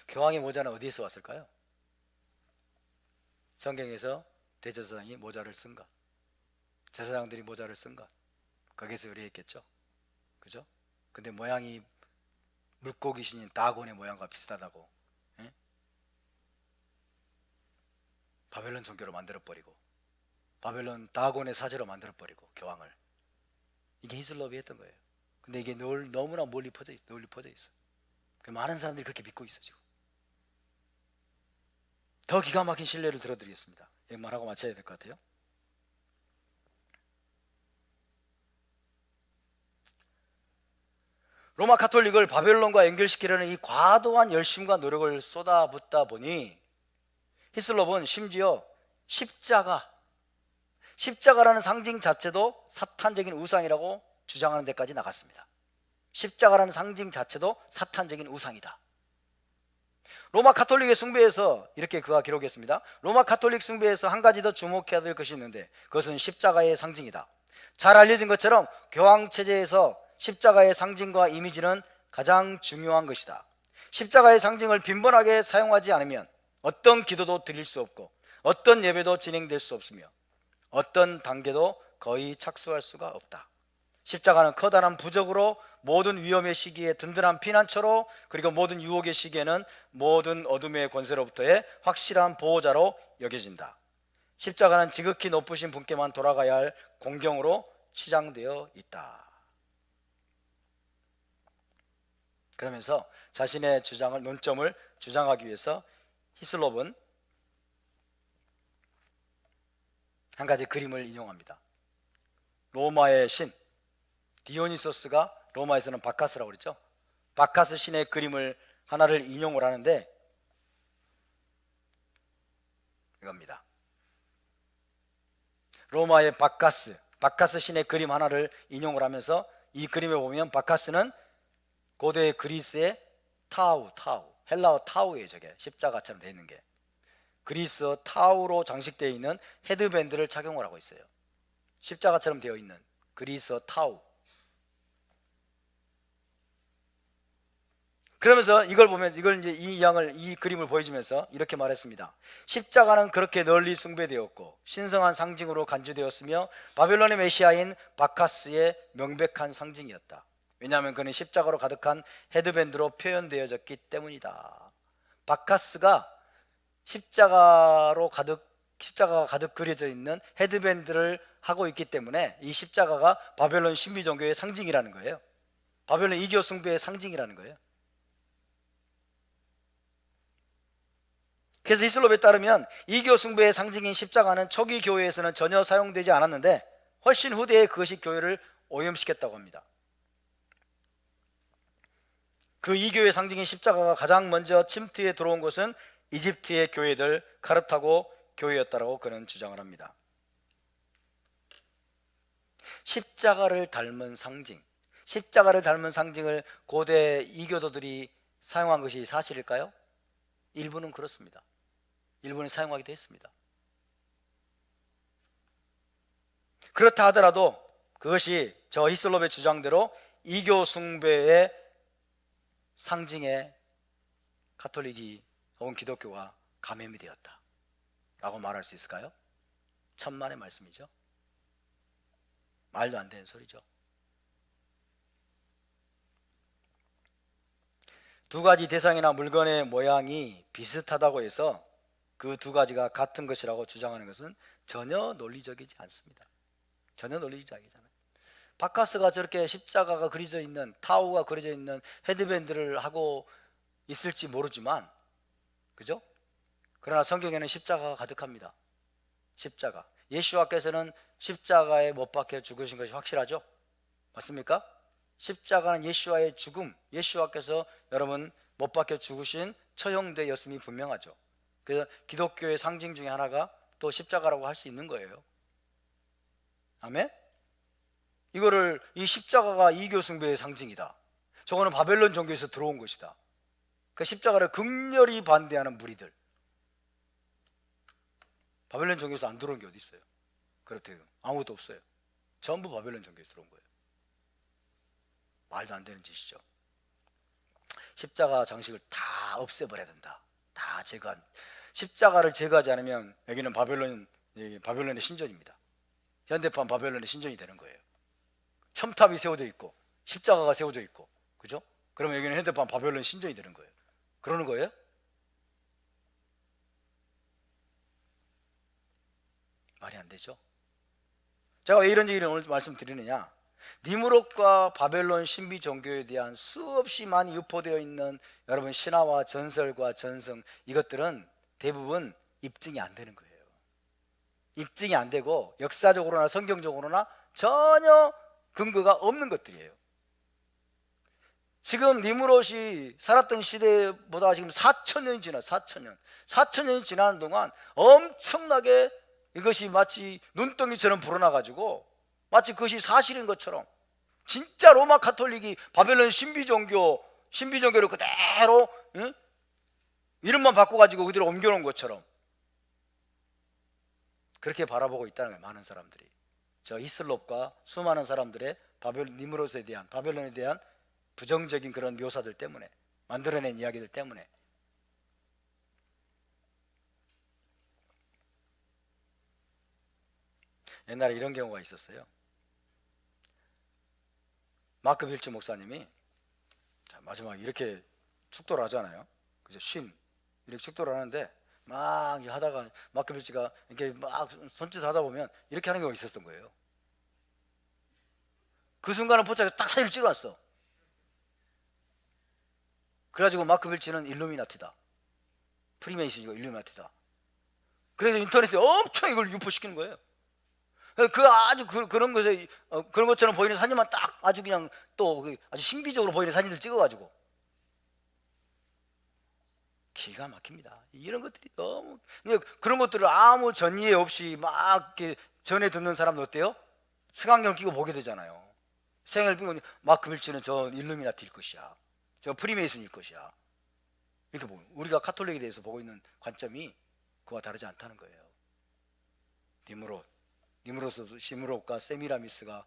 교황의 모자는 어디에서 왔을까요? 성경에서 대제사장이 모자를 쓴 것, 제사장들이 모자를 쓴 것, 거기서 의뢰했겠죠. 그죠? 근데 모양이 물고기 신인 다곤의 모양과 비슷하다고, 예? 바벨론 종교로 만들어버리고 바벨론 다곤의 사제로 만들어버리고 교황을, 이게 히슬롭이 했던 거예요. 근데 이게 너무나 널리 퍼져 있어. 많은 사람들이 그렇게 믿고 있어. 지금 더 기가 막힌 신뢰를 들어드리겠습니다. 이것만 하고 마쳐야 될 것 같아요. 로마 카톨릭을 바벨론과 연결시키려는 이 과도한 열심과 노력을 쏟아붓다 보니 히슬롭은 심지어 십자가라는 상징 자체도 사탄적인 우상이라고 주장하는 데까지 나갔습니다. 십자가라는 상징 자체도 사탄적인 우상이다. 로마 카톨릭의 숭배에서 이렇게 그가 기록했습니다. 로마 카톨릭 숭배에서 한 가지 더 주목해야 될 것이 있는데 그것은 십자가의 상징이다. 잘 알려진 것처럼 교황 체제에서 십자가의 상징과 이미지는 가장 중요한 것이다. 십자가의 상징을 빈번하게 사용하지 않으면 어떤 기도도 드릴 수 없고 어떤 예배도 진행될 수 없으며 어떤 단계도 거의 착수할 수가 없다. 십자가는 커다란 부적으로 모든 위험의 시기에 든든한 피난처로, 그리고 모든 유혹의 시기에는 모든 어둠의 권세로부터의 확실한 보호자로 여겨진다. 십자가는 지극히 높으신 분께만 돌아가야 할 공경으로 치장되어 있다. 그러면서 자신의 논점을 주장하기 위해서 히슬롭은 한 가지 그림을 인용합니다. 로마의 신 디오니소스가 로마에서는 바카스라고 그랬죠. 바카스 신의 그림을 하나를 인용을 하는데 이겁니다. 로마의 바카스 신의 그림 하나를 인용을 하면서 이 그림에 보면 바카스는 고대 그리스의 타우, 헬라어 타우예요. 저게 십자가처럼 되어 있는 게 그리스 타우로 장식되어 있는 헤드밴드를 착용을 하고 있어요. 십자가처럼 되어 있는 그리스 타우. 그러면서 이걸 보면서 이걸 이제 이 그림을 보여주면서 이렇게 말했습니다. 십자가는 그렇게 널리 숭배되었고 신성한 상징으로 간주되었으며 바벨론의 메시아인 바카스의 명백한 상징이었다. 왜냐하면 그는 십자가로 가득한 헤드밴드로 표현되어졌기 때문이다. 바카스가 십자가가 가득 그려져 있는 헤드밴드를 하고 있기 때문에 이 십자가가 바벨론 신비 종교의 상징이라는 거예요. 바벨론 이교 숭배의 상징이라는 거예요. 그래서 히슬롭에 따르면 이교 숭배의 상징인 십자가는 초기 교회에서는 전혀 사용되지 않았는데 훨씬 후대에 그것이 교회를 오염시켰다고 합니다. 그 이교의 상징인 십자가가 가장 먼저 침투에 들어온 것은 이집트의 교회들 카르타고 교회였다고 그는 주장을 합니다. 십자가를 닮은 상징을 고대 이교도들이 사용한 것이 사실일까요? 일부는 그렇습니다. 일부는 사용하기도 했습니다. 그렇다 하더라도 그것이 저 히슬롭의 주장대로 이교 숭배의 상징에 가톨릭이 혹은 기독교가 감염이 되었다 라고 말할 수 있을까요? 천만의 말씀이죠. 말도 안 되는 소리죠. 두 가지 대상이나 물건의 모양이 비슷하다고 해서 그 두 가지가 같은 것이라고 주장하는 것은 전혀 논리적이지 않습니다. 전혀 논리적이지 않아요. 바카스가 저렇게 십자가가 그려져 있는, 타우가 그려져 있는 헤드밴드를 하고 있을지 모르지만, 그죠? 그러나 성경에는 십자가가 가득합니다. 십자가. 예수와께서는 십자가에 못 박혀 죽으신 것이 확실하죠? 맞습니까? 십자가는 예수와의 죽음, 예수와께서 여러분 못 박혀 죽으신 처형되었음이 분명하죠. 그래서 기독교의 상징 중에 하나가 또 십자가라고 할 수 있는 거예요. 아멘? 이 십자가가 이교 숭배의 상징이다. 저거는 바벨론 종교에서 들어온 것이다. 그 십자가를 극렬히 반대하는 무리들. 바벨론 종교에서 안 들어온 게 어디 있어요? 그렇대요. 아무것도 없어요. 전부 바벨론 종교에서 들어온 거예요. 말도 안 되는 짓이죠. 십자가 장식을 다 없애버려야 된다. 다 십자가를 제거하지 않으면 여기는 바벨론의 신전입니다. 현대판 바벨론의 신전이 되는 거예요. 첨탑이 세워져 있고 십자가가 세워져 있고, 그죠? 그러면 여기는 현대판 바벨론 신전이 되는 거예요. 그러는 거예요? 말이 안 되죠. 제가 왜 이런 얘기를 오늘 말씀드리느냐, 니무롯과 바벨론 신비 종교에 대한 수없이 많이 유포되어 있는 여러분 신화와 전설과 전승, 이것들은 대부분 입증이 안 되는 거예요. 입증이 안 되고 역사적으로나 성경적으로나 전혀 근거가 없는 것들이에요. 지금 니무롯이 살았던 시대보다 지금 4,000년이 지나 4,000년이 지나는 동안 엄청나게 이것이 마치 눈덩이처럼 불어나가지고 마치 그것이 사실인 것처럼, 진짜 로마 가톨릭이 바벨론 신비종교를 그대로, 응? 이름만 바꿔가지고 그대로 옮겨놓은 것처럼 그렇게 바라보고 있다는 거예요. 많은 사람들이. 저 히슬롭과 수많은 사람들의 니무롯에 대한, 바벨론에 대한 부정적인 그런 묘사들 때문에, 만들어낸 이야기들 때문에. 옛날에 이런 경우가 있었어요. 마크 빌츠 목사님이 마지막에 이렇게 축도를 하잖아요. 그죠? 이렇게 축도를 하는데 막 하다가 마크 빌츠가 이렇게 막 손짓 하다 보면 이렇게 하는 경우가 있었던 거예요. 그 순간은 포착해서 딱 사진을 찍어놨어. 그래가지고 마크 빌츠는 일루미나티다, 프리메이슨이고 일루미나티다. 그래서 인터넷에 엄청 이걸 유포시키는 거예요. 그런 것에 그런 것처럼 보이는 사진만 딱 아주 그냥 또 아주 신비적으로 보이는 사진들 찍어가지고 기가 막힙니다. 이런 것들이 너무, 그런 것들을 아무 전이해 없이 막 이렇게 전해 듣는 사람은 어때요? 색안경 끼고 보게 되잖아요. 색안경 끼고 마크 빌츠는 저 일루미나티일 것이야, 저 프리메이슨일 것이야, 이렇게 보고, 우리가 카톨릭에 대해서 보고 있는 관점이 그와 다르지 않다는 거예요. 니무롯과 세미라미스가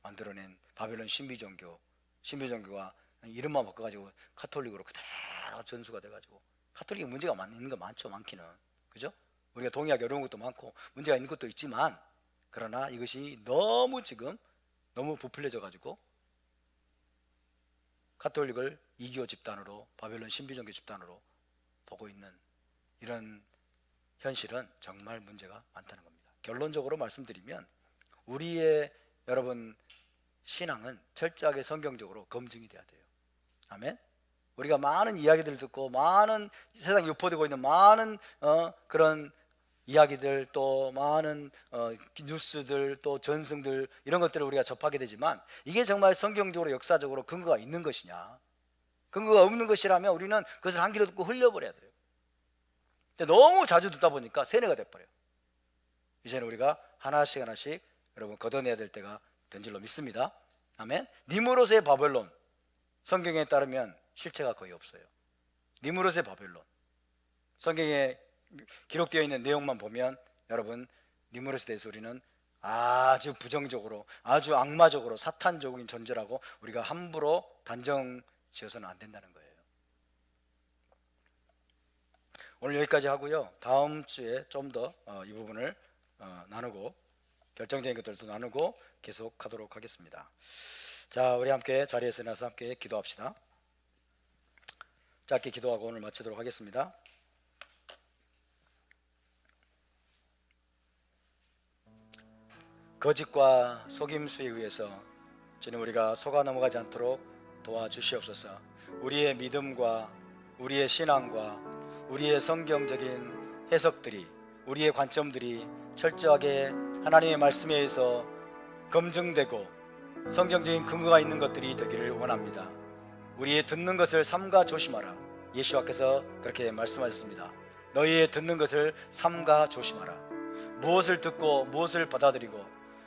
만들어낸 바벨론 신비종교가 이름만 바꿔가지고 카톨릭으로 그대로 전수가 돼가지고, 카톨릭이 문제가 있는 거 많죠. 많기는, 그죠? 우리가 동의하기 어려운 것도 많고 문제가 있는 것도 있지만, 그러나 이것이 너무 지금 너무 부풀려져 가지고 카톨릭을 이교 집단으로, 바벨론 신비종교 집단으로 보고 있는 이런 현실은 정말 문제가 많다는 겁니다. 결론적으로 말씀드리면, 우리의 여러분 신앙은 철저하게 성경적으로 검증이 돼야 돼요. 아멘. 우리가 많은 이야기들을 듣고, 많은 세상에 유포되고 있는 많은 그런 이야기들, 또 많은 뉴스들, 또 전승들, 이런 것들을 우리가 접하게 되지만, 이게 정말 성경적으로 역사적으로 근거가 있는 것이냐, 근거가 없는 것이라면 우리는 그것을 한 귀로 듣고 흘려버려야 돼요. 근데 너무 자주 듣다 보니까 세뇌가 돼버려요. 이제는 우리가 하나씩 하나씩 여러분 걷어내야 될 때가 된 줄로 믿습니다. 아멘. 니무롯의 바벨론, 성경에 따르면 실체가 거의 없어요. 니무롯의 바벨론, 성경에 기록되어 있는 내용만 보면 여러분 니무롯에 대해서 우리는 아주 부정적으로, 아주 악마적으로, 사탄적인 존재라고 우리가 함부로 단정 지어서는 안 된다는 거예요. 오늘 여기까지 하고요, 다음 주에 좀 더 이 부분을 나누고, 결정적인 것들도 나누고 계속하도록 하겠습니다. 자, 우리 함께 자리에서 나서 함께 기도합시다. 짧게 기도하고 오늘 마치도록 하겠습니다. 거짓과 속임수에 의해서 주님, 우리가 속아 넘어가지 않도록 도와주시옵소서. 우리의 믿음과 우리의 신앙과 우리의 성경적인 해석들이, 우리의 관점들이 철저하게 하나님의 말씀에 의해서 검증되고 성경적인 근거가 있는 것들이 되기를 원합니다. 우리의 듣는 것을 삼가 조심하라. 예수께서 그렇게 말씀하셨습니다. 너희의 듣는 것을 삼가 조심하라. 무엇을 듣고 무엇을 받아들이고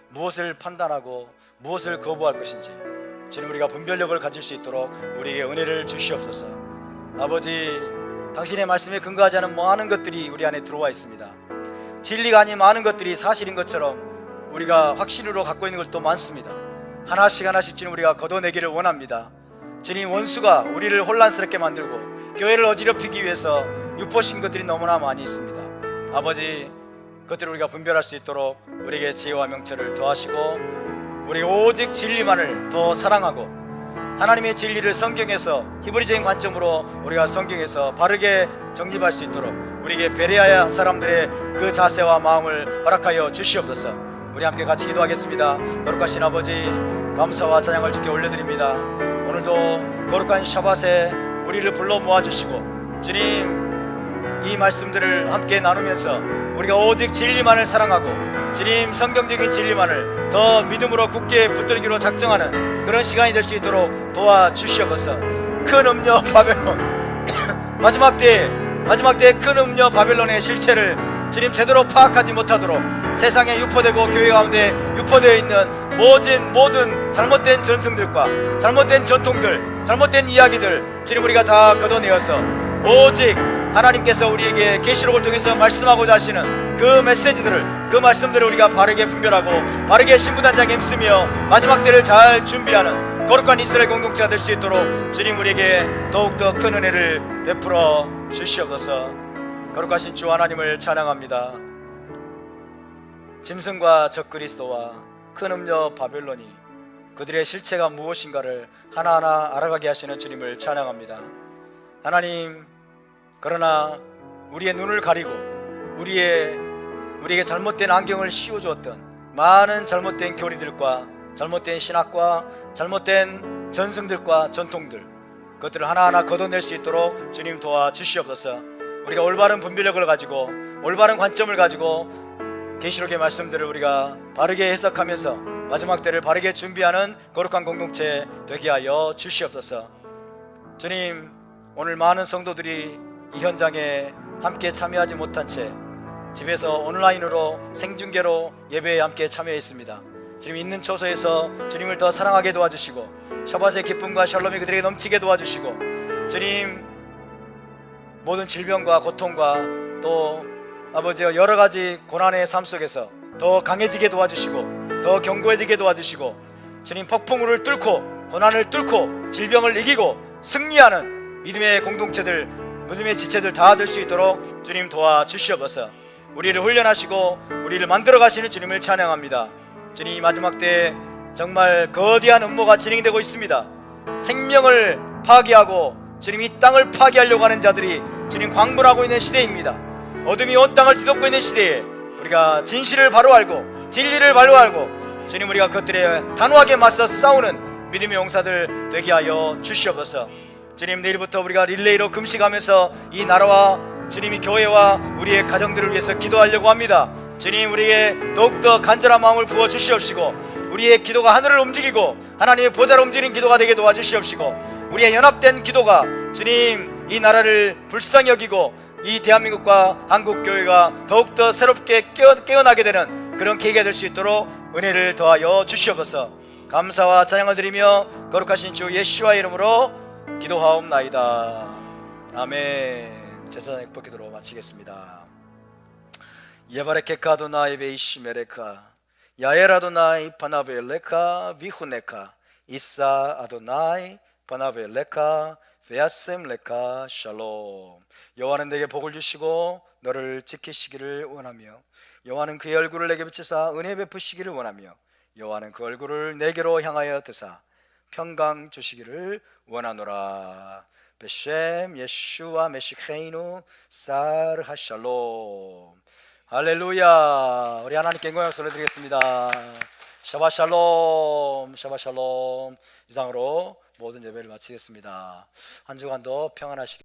무엇을 판단하고 무엇을 거부할 것인지 주님, 우리가 분별력을 가질 수 있도록 우리에게 은혜를 주시옵소서. 아버지, 당신의 말씀에 근거하지 않은 많은 것들이 우리 안에 들어와 있습니다. 진리가 아닌 많은 것들이 사실인 것처럼 우리가 확신으로 갖고 있는 것도 많습니다. 하나씩 하나씩 주님, 우리가 걷어내기를 원합니다. 주님, 원수가 우리를 혼란스럽게 만들고 교회를 어지럽히기 위해서 유포신 것들이 너무나 많이 있습니다. 아버지, 그것들을 우리가 분별할 수 있도록 우리에게 지혜와 명철을 더하시고, 우리 오직 진리만을 더 사랑하고 하나님의 진리를 성경에서 히브리적인 관점으로 우리가 성경에서 바르게 정립할 수 있도록 우리에게 베레아 사람들의 그 자세와 마음을 허락하여 주시옵소서. 우리 함께 같이 기도하겠습니다. 거룩하신 아버지, 감사와 찬양을 주께 올려드립니다. 오늘도 거룩한 샤밧에 우리를 불러 모아주시고 주님, 이 말씀들을 함께 나누면서 우리가 오직 진리만을 사랑하고 주님, 성경적인 진리만을 더 믿음으로 굳게 붙들기로 작정하는 그런 시간이 될 수 있도록 도와주시옵소서. 큰 음녀 바벨론 마지막 때의 큰 음녀 바벨론의 실체를 주님 제대로 파악하지 못하도록 세상에 유포되고 교회 가운데 유포되어 있는 모든 잘못된 전승들과 잘못된 전통들, 잘못된 이야기들 주님, 우리가 다 걷어내어서 오직 하나님께서 우리에게 계시록을 통해서 말씀하고자 하시는 그 메시지들을, 그 말씀들을 우리가 바르게 분별하고 바르게 신부단장에 힘쓰며 마지막 때를 잘 준비하는 거룩한 이스라엘 공동체가 될 수 있도록 주님, 우리에게 더욱더 큰 은혜를 베풀어 주시옵소서. 거룩하신 주 하나님을 찬양합니다. 짐승과 적그리스도와 큰 음녀 바벨론이 그들의 실체가 무엇인가를 하나하나 알아가게 하시는 주님을 찬양합니다. 하나님, 그러나 우리의 눈을 가리고 우리에게 잘못된 안경을 씌워주었던 많은 잘못된 교리들과 잘못된 신학과 잘못된 전승들과 전통들, 그것들을 하나하나 걷어낼 수 있도록 주님 도와주시옵소서. 우리가 올바른 분별력을 가지고 올바른 관점을 가지고 계시록의 말씀들을 우리가 바르게 해석하면서 마지막 때를 바르게 준비하는 거룩한 공동체 되게 하여 주시옵소서. 주님, 오늘 많은 성도들이 이 현장에 함께 참여하지 못한 채 집에서 온라인으로 생중계로 예배에 함께 참여했습니다. 주님, 있는 처소에서 주님을 더 사랑하게 도와주시고 샤밧의 기쁨과 샬롬이 그들에게 넘치게 도와주시고 주님, 모든 질병과 고통과 또 아버지여 여러 가지 고난의 삶 속에서 더 강해지게 도와주시고 더 견고해지게 도와주시고 주님, 폭풍우를 뚫고 고난을 뚫고 질병을 이기고 승리하는 믿음의 공동체들, 믿음의 지체들 다 될 수 있도록 주님 도와주시옵소서. 우리를 훈련하시고 우리를 만들어 가시는 주님을 찬양합니다. 주님, 마지막 때에 정말 거대한 음모가 진행되고 있습니다. 생명을 파괴하고 주님 이 땅을 파괴하려고 하는 자들이 주님 광분하고 있는 시대입니다. 어둠이 온 땅을 뒤덮고 있는 시대에 우리가 진실을 바로 알고 진리를 바로 알고 주님, 우리가 그것들에 단호하게 맞서 싸우는 믿음의 용사들 되게 하여 주시옵소서. 주님, 내일부터 우리가 릴레이로 금식하면서 이 나라와 주님이 교회와 우리의 가정들을 위해서 기도하려고 합니다. 주님, 우리에게 더욱더 간절한 마음을 부어 주시옵시고 우리의 기도가 하늘을 움직이고 하나님의 보좌를 움직이는 기도가 되게 도와주시옵시고 우리의 연합된 기도가 주님 이 나라를 불쌍히 여기고 이 대한민국과 한국교회가 더욱더 새롭게 깨어나게 되는 그런 계기가 될 수 있도록 은혜를 더하여 주시옵소서. 감사와 찬양을 드리며 거룩하신 주 예수와의 이름으로 기도하옵나이다. 아멘. 제사장 엑보 기도로 마치겠습니다. 예바레케카 아도나이 베이시메레카 야엘 아도나이 파나벨레카 비후네카 이사 아도나이 파나벨레카 베아셈레카 샬롬. 여호와는 내게 복을 주시고 너를 지키시기를 원하며 여호와는 그의 얼굴을 내게 비치사 은혜 베푸시기를 원하며 여호와는 그 얼굴을 내게로 향하여 드사 평강 주시기를 원하노라. 베셈 예슈와 메시케이누 사르하 샬롬. 할렐루야. 우리 하나님께 영광을 돌려드리겠습니다. 샤바 샬롬, 샤바 샬롬. 이상으로 모든 예배를 마치겠습니다. 한 주간도 평안하시기